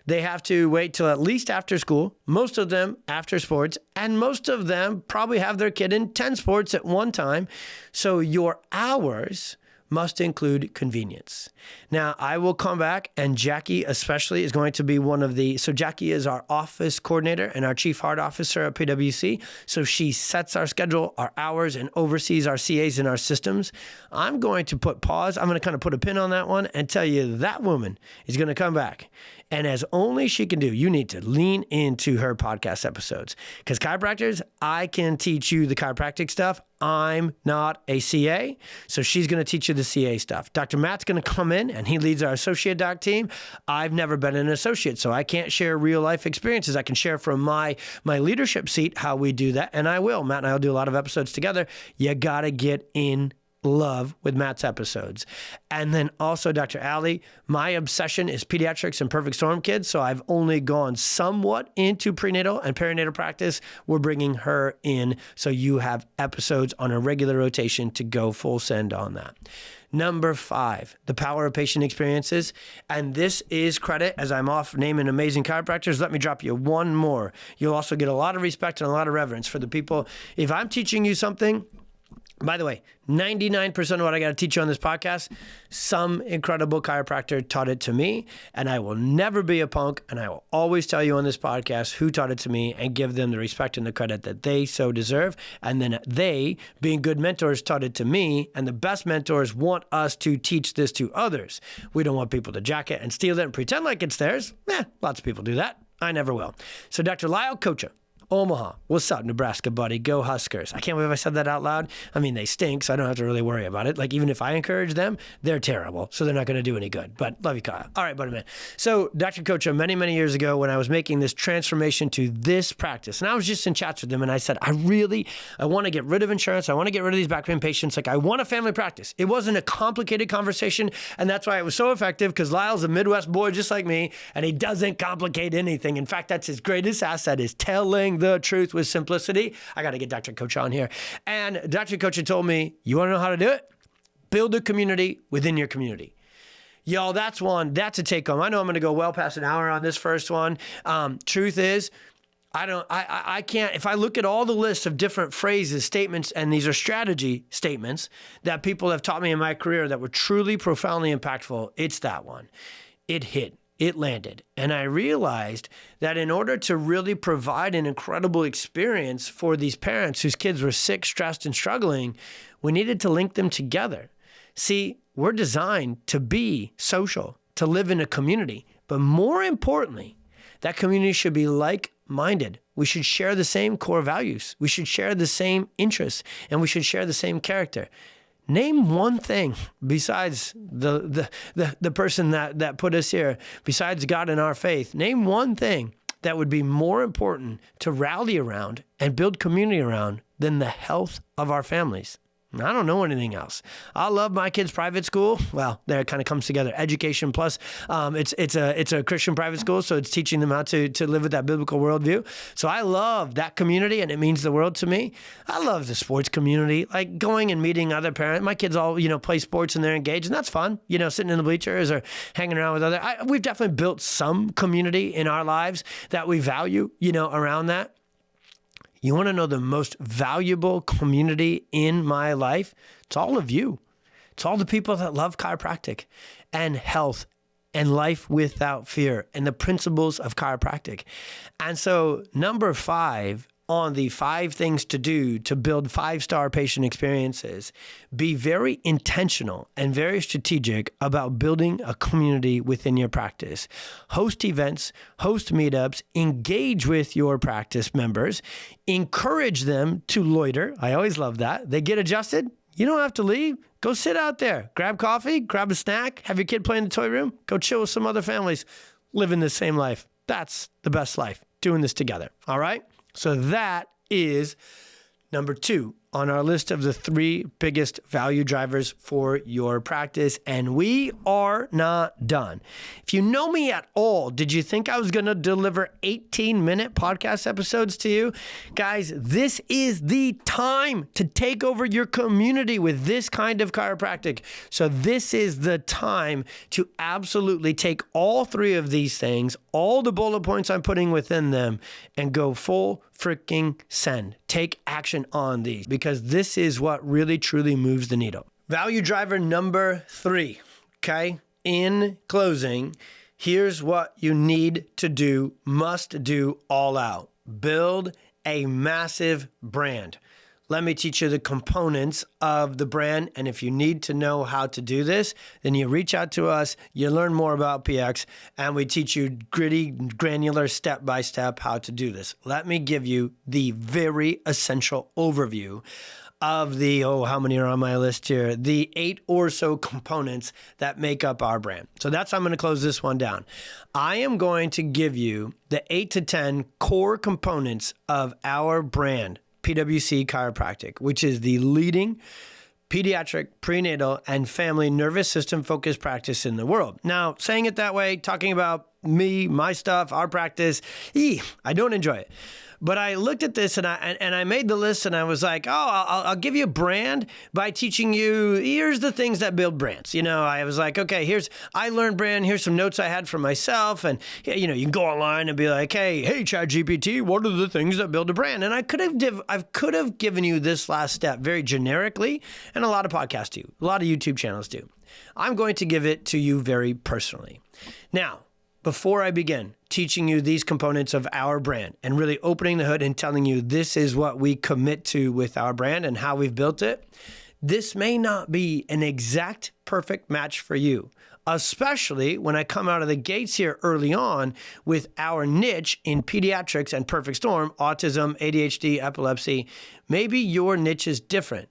They have to wait till at least after school, most of them after sports, and most of them probably have their kid in 10 sports at one time. So your hours must include convenience. Now, I will come back, and Jackie especially is going to be one of the, so Jackie is our office coordinator and our chief heart officer at PwC. So she sets our schedule, our hours, and oversees our CAs and our systems. I'm going to put pause. I'm going to kind of put a pin on that one and tell you that woman is going to come back. And as only she can do, you need to lean into her podcast episodes. Because chiropractors, I can teach you the chiropractic stuff. I'm not a CA, so she's going to teach you the CA stuff. Dr. Matt's going to come in, and he leads our associate doc team. I've never been an associate, so I can't share real life experiences. I can share from my leadership seat how we do that, and I will. Matt and I will do a lot of episodes together. You got to get in love with Matt's episodes. And then also Dr. Allie, my obsession is pediatrics and perfect storm kids. So I've only gone somewhat into prenatal and perinatal practice. We're bringing her in. So you have episodes on a regular rotation to go full send on that. Number 5, the power of patient experiences. And this is credit, as I'm off naming amazing chiropractors. Let me drop you one more. You'll also get a lot of respect and a lot of reverence for the people. If I'm teaching you something, by the way, 99% of what I got to teach you on this podcast, some incredible chiropractor taught it to me, and I will never be a punk, and I will always tell you on this podcast who taught it to me and give them the respect and the credit that they so deserve. And then they, being good mentors, taught it to me, and the best mentors want us to teach this to others. We don't want people to jack it and steal it and pretend like it's theirs. Lots of people do that. I never will. So Dr. Lyle Kocha, Omaha. What's up, Nebraska, buddy? Go Huskers. I can't believe I said that out loud. I mean, they stink, so I don't have to really worry about it. Like, even if I encourage them, they're terrible, so they're not going to do any good. But love you, Kyle. All right, buddy, man. So Dr. Kocha, many, many years ago when I was making this transformation to this practice, and I was just in chats with him, and I said, I want to get rid of insurance. I want to get rid of these back pain patients. Like, I want a family practice. It wasn't a complicated conversation, and that's why it was so effective, because Lyle's a Midwest boy just like me, and he doesn't complicate anything. In fact, that's his greatest asset, is telling the truth with simplicity. I got to get Dr. Kocha on here. And Dr. Kocha told me, you want to know how to do it? Build a community within your community. Yo, that's a take home. I know I'm going to go well past an hour on this first one. Truth is, I can't, if I look at all the lists of different phrases, statements, and these are strategy statements that people have taught me in my career that were truly profoundly impactful, it's that one. It hit. It landed. And I realized that in order to really provide an incredible experience for these parents whose kids were sick, stressed, and struggling, we needed to link them together. See, we're designed to be social, to live in a community. But more importantly, that community should be like-minded. We should share the same core values. We should share the same interests, and we should share the same character. Name one thing besides the person that put us here, besides God and our faith. Name one thing that would be more important to rally around and build community around than the health of our families. I don't know anything else. I love my kids' private school. Well, there it kind of comes together. Education plus, it's a Christian private school, so it's teaching them how to live with that biblical worldview. So I love that community, and it means the world to me. I love the sports community, like going and meeting other parents. My kids all, play sports and they're engaged, and that's fun. Sitting in the bleachers or hanging around with we've definitely built some community in our lives that we value, around that. You want to know the most valuable community in my life? It's all of you. It's all the people that love chiropractic and health and life without fear and the principles of chiropractic. And so number 5 on the 5 things to do to build 5-star patient experiences, be very intentional and very strategic about building a community within your practice. Host events, host meetups, engage with your practice members, encourage them to loiter. I always love that. They get adjusted. You don't have to leave. Go sit out there. Grab coffee, grab a snack, have your kid play in the toy room, go chill with some other families living the same life. That's the best life, doing this together. All right? So that is number 2 on our list of the 3 biggest value drivers for your practice. And we are not done. If you know me at all, did you think I was going to deliver 18-minute podcast episodes to you? Guys, this is the time to take over your community with this kind of chiropractic. So this is the time to absolutely take all 3 of these things, all the bullet points I'm putting within them, and go full freaking send. Take action on these, because this is what really truly moves the needle. Value driver number 3, okay? In closing, here's what you need to do, must do all out. Build a massive brand. Let me teach you the components of the brand. And if you need to know how to do this, then you reach out to us, you learn more about PX, and we teach you gritty, granular, step-by-step how to do this. Let me give you the very essential overview of the, how many are on my list here? The 8 or so components that make up our brand. So I'm going to close this one down. I am going to give you the 8 to 10 core components of our brand, PWC Chiropractic, which is the leading pediatric, prenatal, and family nervous system focused practice in the world. Now, saying it that way, talking about me, my stuff, our practice, I don't enjoy it. But I looked at this and I made the list, and I was like, I'll give you a brand by teaching you, here's the things that build brands. I was like, okay, I learned brand, here's some notes I had for myself. And, you can go online and be like, hey, ChatGPT, what are the things that build a brand? And I could have given you this last step very generically, and a lot of podcasts do, a lot of YouTube channels do. I'm going to give it to you very personally. Now, before I begin teaching you these components of our brand and really opening the hood and telling you this is what we commit to with our brand and how we've built it, this may not be an exact perfect match for you, especially when I come out of the gates here early on with our niche in pediatrics and perfect storm, autism, ADHD, epilepsy. Maybe your niche is different.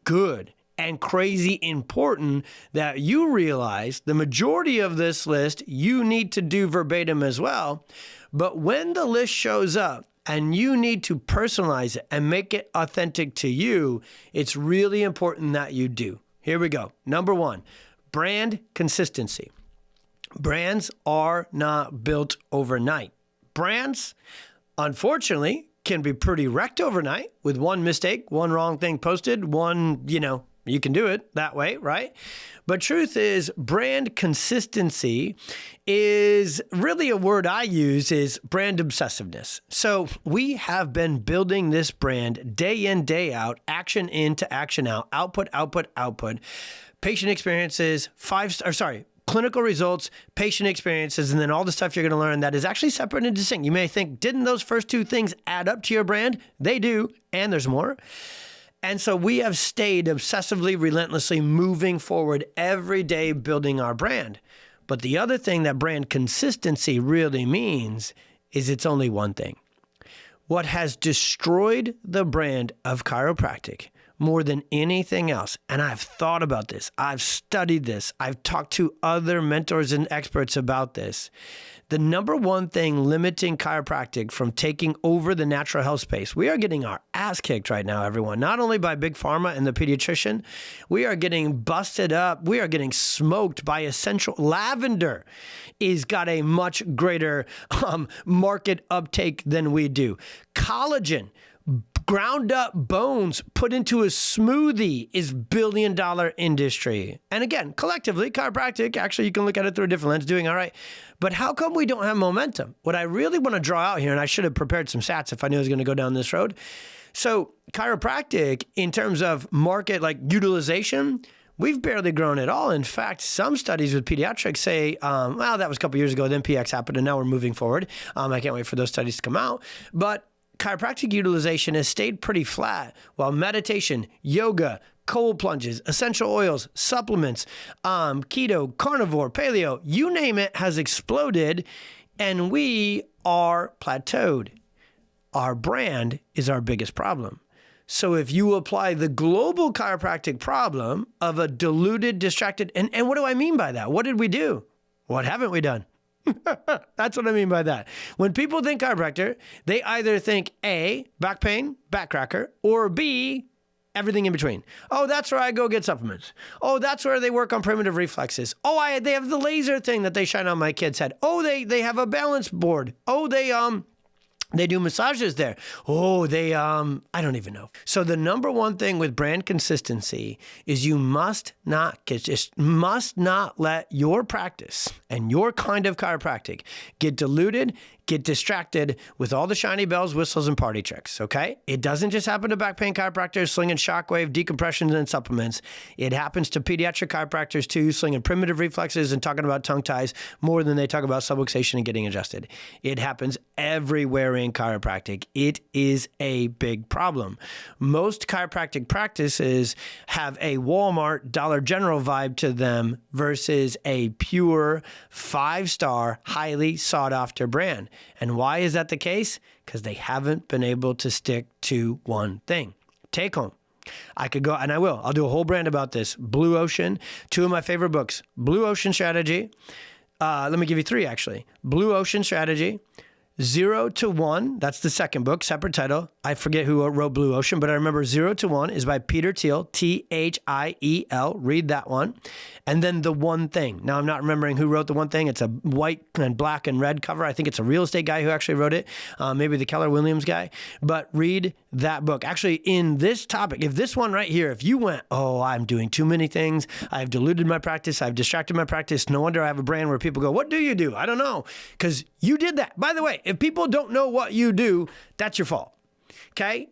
Good. And crazy important that you realize the majority of this list you need to do verbatim as well. But when the list shows up and you need to personalize it and make it authentic to you, it's really important that you do. Here we go. Number 1, brand consistency. Brands are not built overnight. Brands, unfortunately, can be pretty wrecked overnight with one mistake, one wrong thing posted, one, You can do it that way, right? But truth is, brand consistency is really a word I use is brand obsessiveness. So we have been building this brand day in, day out, action in to action out, output, output, output, patient experiences, clinical results, patient experiences, and then all the stuff you're going to learn that is actually separate and distinct. You may think, didn't those first two things add up to your brand? They do, and there's more. And so we have stayed obsessively, relentlessly moving forward every day building our brand. But the other thing that brand consistency really means is it's only one thing. What has destroyed the brand of chiropractic more than anything else, and I've thought about this, I've studied this, I've talked to other mentors and experts about this. The number one thing limiting chiropractic from taking over the natural health space, we are getting our ass kicked right now, everyone. Not only by Big Pharma and the pediatrician, we are getting busted up. We are getting smoked by essential. Lavender is got a much greater market uptake than we do. Collagen, ground up bones put into a smoothie is billion-dollar industry. And again, collectively, chiropractic, actually, you can look at it through a different lens, doing all right. But how come we don't have momentum? What I really want to draw out here, and I should have prepared some stats if I knew I was going to go down this road. So chiropractic, in terms of market like utilization, we've barely grown at all. In fact, some studies with Pediatric say, well, that was a couple years ago, then PX happened, and now we're moving forward. I can't wait for those studies to come out. But chiropractic utilization has stayed pretty flat, while meditation, yoga, cold plunges, essential oils, supplements, keto, carnivore, paleo, you name it, has exploded, and we are plateaued. Our brand is our biggest problem. So if you apply the global chiropractic problem of a diluted, distracted, and what do I mean by that? What did we do? What haven't we done? That's what I mean by that. When people think chiropractor, they either think A, back pain, back cracker, or B, everything in between. Oh, that's where I go get supplements. Oh, that's where they work on primitive reflexes. Oh, they have the laser thing that they shine on my kid's head. Oh, they have a balance board. Oh, they do massages there. Oh, I don't even know. So the number one thing with brand consistency is you must not let your practice and your kind of chiropractic get diluted, get distracted with all the shiny bells, whistles, and party tricks, okay? It doesn't just happen to back pain chiropractors slinging shockwave, decompressions, and supplements. It happens to pediatric chiropractors too, slinging primitive reflexes and talking about tongue ties more than they talk about subluxation and getting adjusted. It happens everywhere in chiropractic. It is a big problem. Most chiropractic practices have a Walmart, Dollar General vibe to them versus a pure 5-star, highly sought-after brand. And why is that the case? Because they haven't been able to stick to one thing. Take home. I could go, and I will. I'll do a whole brand about this. Blue Ocean, 2 of my favorite books. Blue Ocean Strategy. Let me give you 3, actually. Blue Ocean Strategy. 0 to 1, that's the second book, separate title. I forget who wrote Blue Ocean, but I remember 0 to 1 is by Peter Thiel, Thiel. Read that one. And then The One Thing. Now, I'm not remembering who wrote The One Thing. It's a white and black and red cover. I think it's a real estate guy who actually wrote it, maybe the Keller Williams guy. But read that book. Actually, in this topic, if this one right here, if you went, oh, I'm doing too many things, I've diluted my practice, I've distracted my practice, no wonder I have a brand where people go, what do you do? I don't know, because you did that. By the way, if people don't know what you do, that's your fault, okay?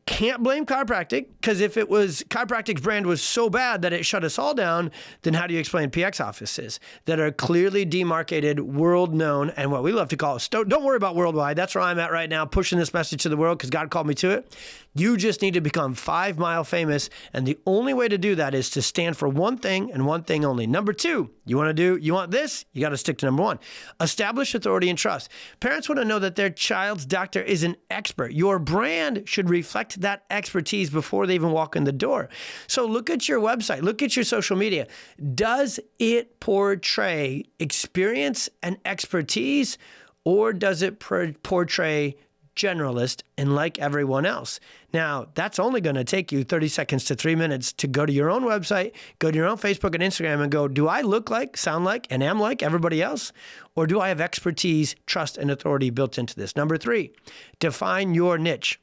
Can't blame chiropractic, because if it was chiropractic's brand was so bad that it shut us all down, then how do you explain PX offices that are clearly demarcated, world known, and what we love to call don't worry about worldwide. That's where I'm at right now, pushing this message to the world because God called me to it. You just need to become 5 mile famous, and the only way to do that is to stand for one thing and one thing only. Number 2, you want this? You got to stick to number 1. Establish authority and trust. Parents want to know that their child's doctor is an expert. Your brand should reflect that expertise before they even walk in the door. So look at your website, look at your social media. Does it portray experience and expertise, or does it portray generalist and like everyone else? Now, that's only going to take you 30 seconds to 3 minutes to go to your own website, go to your own Facebook and Instagram and go, do I look like, sound like, and am like everybody else? Or do I have expertise, trust, and authority built into this? Number 3, define your niche.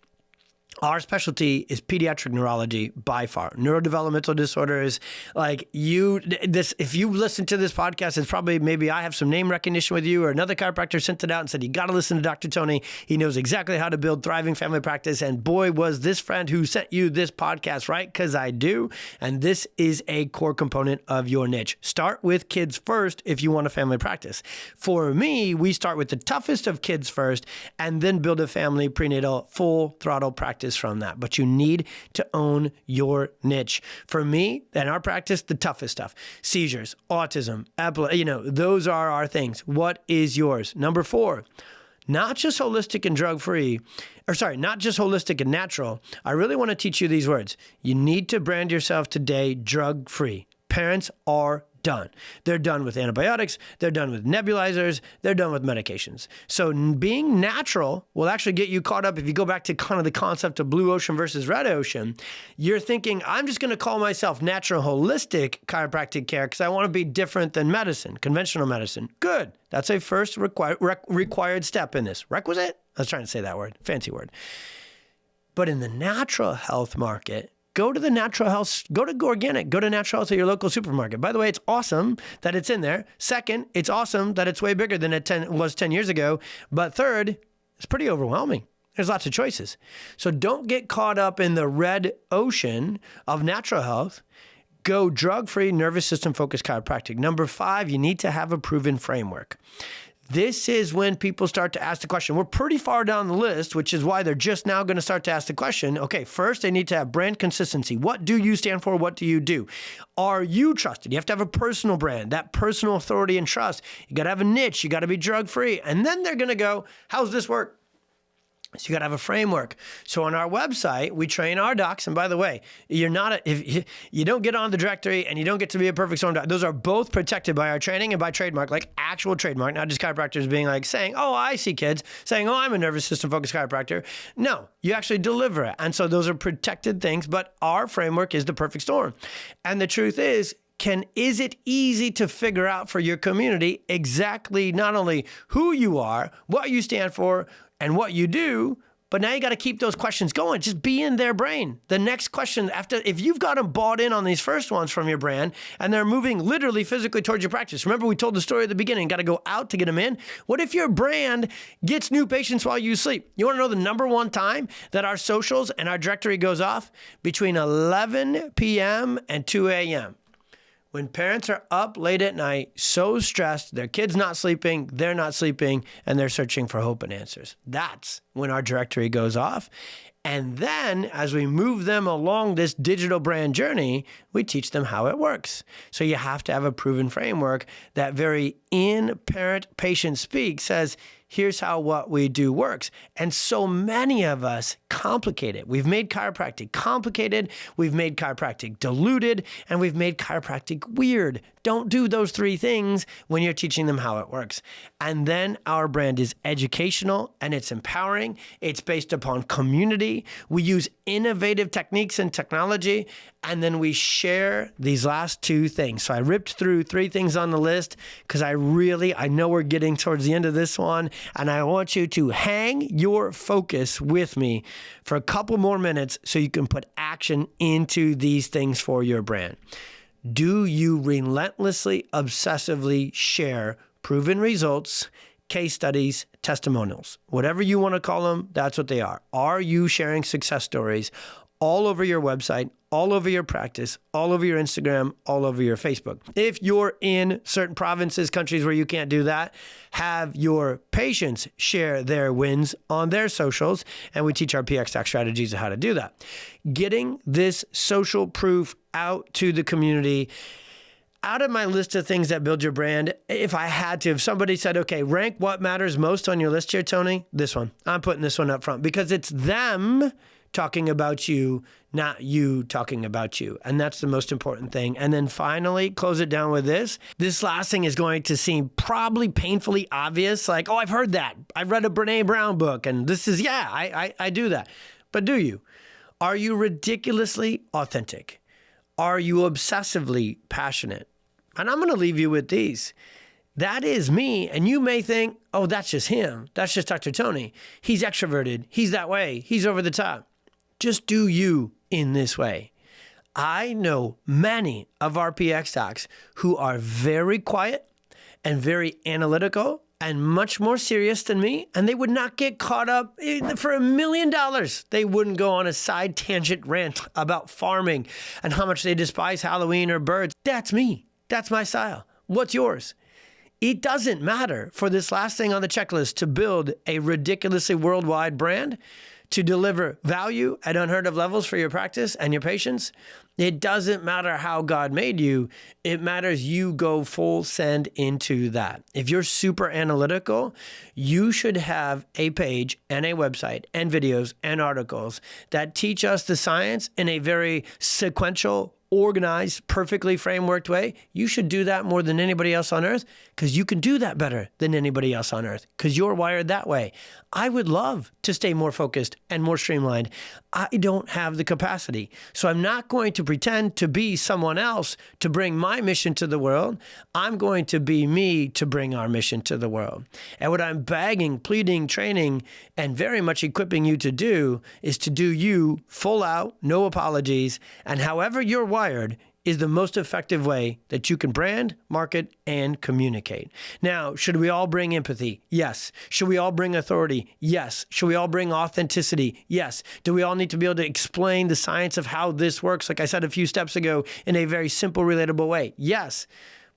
Our specialty is pediatric neurology by far. Neurodevelopmental disorders, if you listen to this podcast, it's probably maybe I have some name recognition with you, or another chiropractor sent it out and said, you got to listen to Dr. Tony. He knows exactly how to build thriving family practice. And boy, was this friend who sent you this podcast, right? Because I do. And this is a core component of your niche. Start with kids first if you want a family practice. For me, we start with the toughest of kids first and then build a family prenatal full throttle practice from that. But you need to own your niche. For me, and our practice, the toughest stuff: seizures, autism, Ebel, those are our things. What is yours? Number 4, not just holistic and not just holistic and natural. I really want to teach you these words. You need to brand yourself today drug-free. Parents are done. They're done with antibiotics. They're done with nebulizers. They're done with medications. So being natural will actually get you caught up. If you go back to kind of the concept of blue ocean versus red ocean, you're thinking, I'm just going to call myself natural holistic chiropractic care because I want to be different than medicine, conventional medicine. Good. That's a first required step in this. Requisite? I was trying to say that word. Fancy word. But in the natural health market, go to the natural health, go to organic, go to natural health at your local supermarket. By the way, it's awesome that it's in there. Second, it's awesome that it's way bigger than it was 10 years ago. But third, it's pretty overwhelming. There's lots of choices. So don't get caught up in the red ocean of natural health. Go drug-free, nervous system-focused chiropractic. Number 5, you need to have a proven framework. This is when people start to ask the question. We're pretty far down the list, which is why they're just now going to start to ask the question. Okay, first they need to have brand consistency. What do you stand for? What do you do? Are you trusted? You have to have a personal brand, that personal authority and trust. You got to have a niche. You got to be drug-free. And then they're going to go, how's this work? So you got to have a framework. So on our website, we train our docs. And by the way, if you don't get on the directory and you don't get to be a perfect storm doc. Those are both protected by our training and by trademark, like actual trademark, not just chiropractors being like saying, oh, I see kids saying, oh, I'm a nervous system focused chiropractor. No, you actually deliver it. And so those are protected things, but our framework is the perfect storm. And the truth is it easy to figure out for your community exactly not only who you are, what you stand for, and what you do, but now you got to keep those questions going. Just be in their brain. The next question if you've got them bought in on these first ones from your brand and they're moving literally physically towards your practice. Remember we told the story at the beginning, got to go out to get them in. What if your brand gets new patients while you sleep? You want to know the number one time that our socials and our directory goes off? Between 11 p.m. and 2 a.m. When parents are up late at night, so stressed, their kid's not sleeping, they're not sleeping, and they're searching for hope and answers. That's when our directory goes off. And then as we move them along this digital brand journey, we teach them how it works. So you have to have a proven framework that very in parent-patient speak says, here's how what we do works. And so many of us complicate it. We've made chiropractic complicated, we've made chiropractic diluted, and we've made chiropractic weird. Don't do those 3 things when you're teaching them how it works. And then our brand is educational and it's empowering. It's based upon community. We use innovative techniques and technology, and then we share these last 2 things. So I ripped through 3 things on the list because I know we're getting towards the end of this one, and I want you to hang your focus with me for a couple more minutes so you can put action into these things for your brand. Do you relentlessly, obsessively share proven results, case studies, testimonials? Whatever you want to call them, that's what they are. Are you sharing success stories all over your website, all over your practice, all over your Instagram, all over your Facebook? If you're in certain provinces, countries where you can't do that, have your patients share their wins on their socials, and we teach our PX Tax strategies on how to do that. Getting this social proof out to the community. Out of my list of things that build your brand, if somebody said, okay, rank what matters most on your list here, Tony, this one. I'm putting this one up front because it's them talking about you, not you talking about you. And that's the most important thing. And then finally, close it down with this. This last thing is going to seem probably painfully obvious. Like, oh, I've heard that. I read a Brene Brown book and this is, I do that. But do you? Are you ridiculously authentic? Are you obsessively passionate? And I'm going to leave you with these. That is me. And you may think, oh, that's just him. That's just Dr. Tony. He's extroverted. He's that way. He's over the top. Just do you in this way. I know many of our PX docs who are very quiet and very analytical and much more serious than me, and they would not get caught up for $1 million. They wouldn't go on a side tangent rant about farming and how much they despise Halloween or birds. That's me. That's my style. What's yours? It doesn't matter for this last thing on the checklist to build a ridiculously worldwide brand, to deliver value at unheard of levels for your practice and your patients. It doesn't matter how God made you. It matters you go full send into that. If you're super analytical, you should have a page and a website and videos and articles that teach us the science in a very sequential, organized, perfectly frameworked way. You should do that more than anybody else on earth because you can do that better than anybody else on earth because you're wired that way. I would love to stay more focused and more streamlined. I don't have the capacity. So I'm not going to pretend to be someone else to bring my mission to the world. I'm going to be me to bring our mission to the world. And what I'm begging, pleading, training, and very much equipping you to do is to do you full out, no apologies, and however you're wired is the most effective way that you can brand, market, and communicate. Now, should we all bring empathy? Yes. Should we all bring authority? Yes. Should we all bring authenticity? Yes. Do we all need to be able to explain the science of how this works, like I said a few steps ago, in a very simple, relatable way? Yes.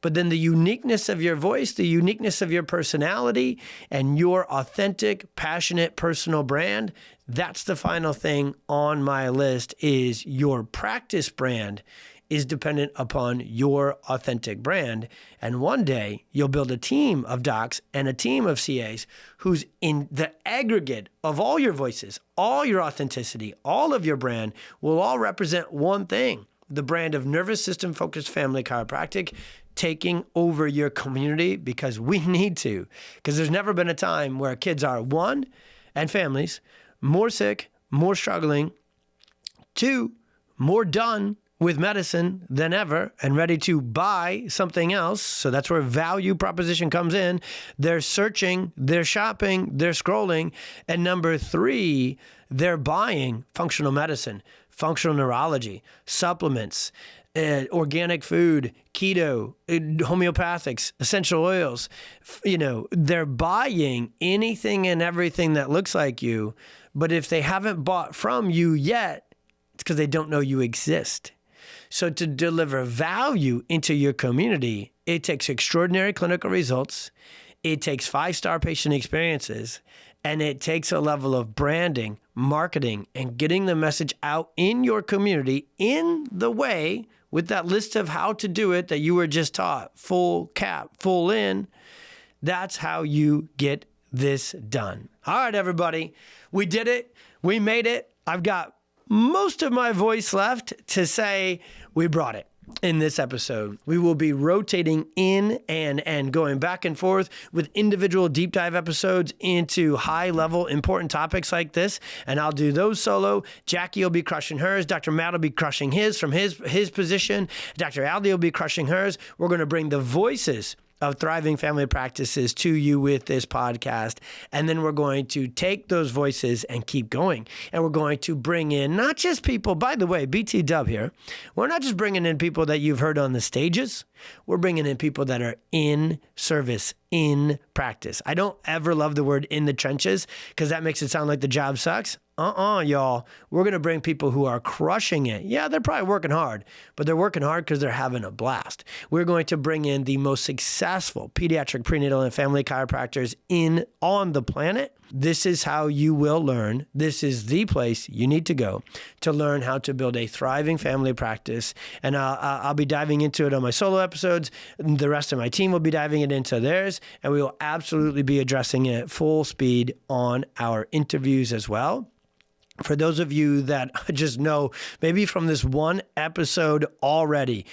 But then the uniqueness of your voice, the uniqueness of your personality, and your authentic, passionate, personal brand, that's the final thing on my list is your practice brand is dependent upon your authentic brand. And one day you'll build a team of docs and a team of CAs who's in the aggregate of all your voices, all your authenticity, all of your brand will all represent one thing, the brand of nervous system focused family chiropractic, taking over your community because we need to. Because there's never been a time where kids are, one, and families, more sick, more struggling, two, more done with medicine than ever and ready to buy something else. So that's where value proposition comes in. They're searching, they're shopping, they're scrolling. And number three, they're buying functional medicine, functional neurology, supplements, organic food, keto, homeopathics, essential oils. They're buying anything and everything that looks like you. But if they haven't bought from you yet, it's because they don't know you exist. So to deliver value into your community, it takes extraordinary clinical results. It takes 5-star patient experiences, and it takes a level of branding, marketing, and getting the message out in your community in the way with that list of how to do it that you were just taught, full cap, full in. That's how you get this done. All right, everybody, we did it. We made it. I've got most of my voice left to say we brought it in this episode. We will be rotating in and going back and forth with individual deep dive episodes into high level important topics like this. And I'll do those solo. Jackie will be crushing hers. Dr. Matt will be crushing his from his position. Dr. Aldi will be crushing hers. We're going to bring the voices of thriving family practices to you with this podcast. And then we're going to take those voices and keep going. And we're going to bring in not just people, by the way, BT Dub here. We're not just bringing in people that you've heard on the stages. We're bringing in people that are in service, in practice. I don't ever love the word in the trenches because that makes it sound like the job sucks. Y'all. We're going to bring people who are crushing it. Yeah, they're probably working hard, but they're working hard because they're having a blast. We're going to bring in the most successful pediatric, prenatal, and family chiropractors on the planet. This is how you will learn. This is the place you need to go to learn how to build a thriving family practice. And I'll be diving into it on my solo episodes. The rest of my team will be diving it into theirs. And we will absolutely be addressing it full speed on our interviews as well. For those of you that just know, maybe from this one episode already,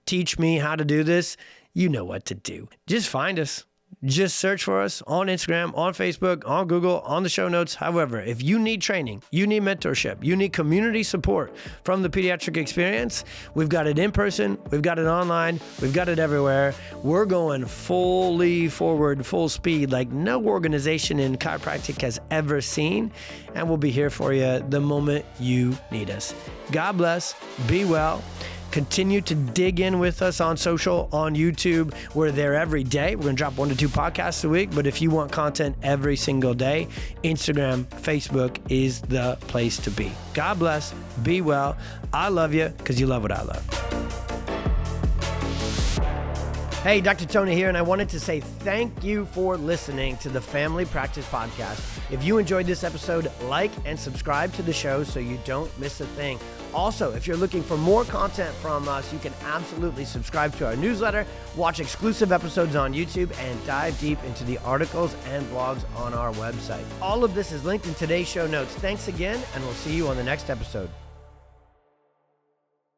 teach me how to do this, you know what to do. Just find us. just search for us on Instagram, on Facebook, on Google, on the show notes. However, if you need training, you need mentorship, you need community support from the Pediatric Experience, we've got it in person, we've got it online, we've got it everywhere. We're going fully forward, full speed, like no organization in chiropractic has ever seen, and we'll be here for you the moment you need us. God bless, be well. Continue to dig in with us on social, on YouTube. We're there every day. We're going to drop 1 to 2 podcasts a week. But if you want content every single day, Instagram, Facebook is the place to be. God bless. Be well. I love you because you love what I love. Hey, Dr. Tony here, and I wanted to say thank you for listening to the Family Practice Podcast. If you enjoyed this episode, like and subscribe to the show so you don't miss a thing. Also, if you're looking for more content from us, you can absolutely subscribe to our newsletter, watch exclusive episodes on YouTube, and dive deep into the articles and blogs on our website. All of this is linked in today's show notes. Thanks again, and we'll see you on the next episode.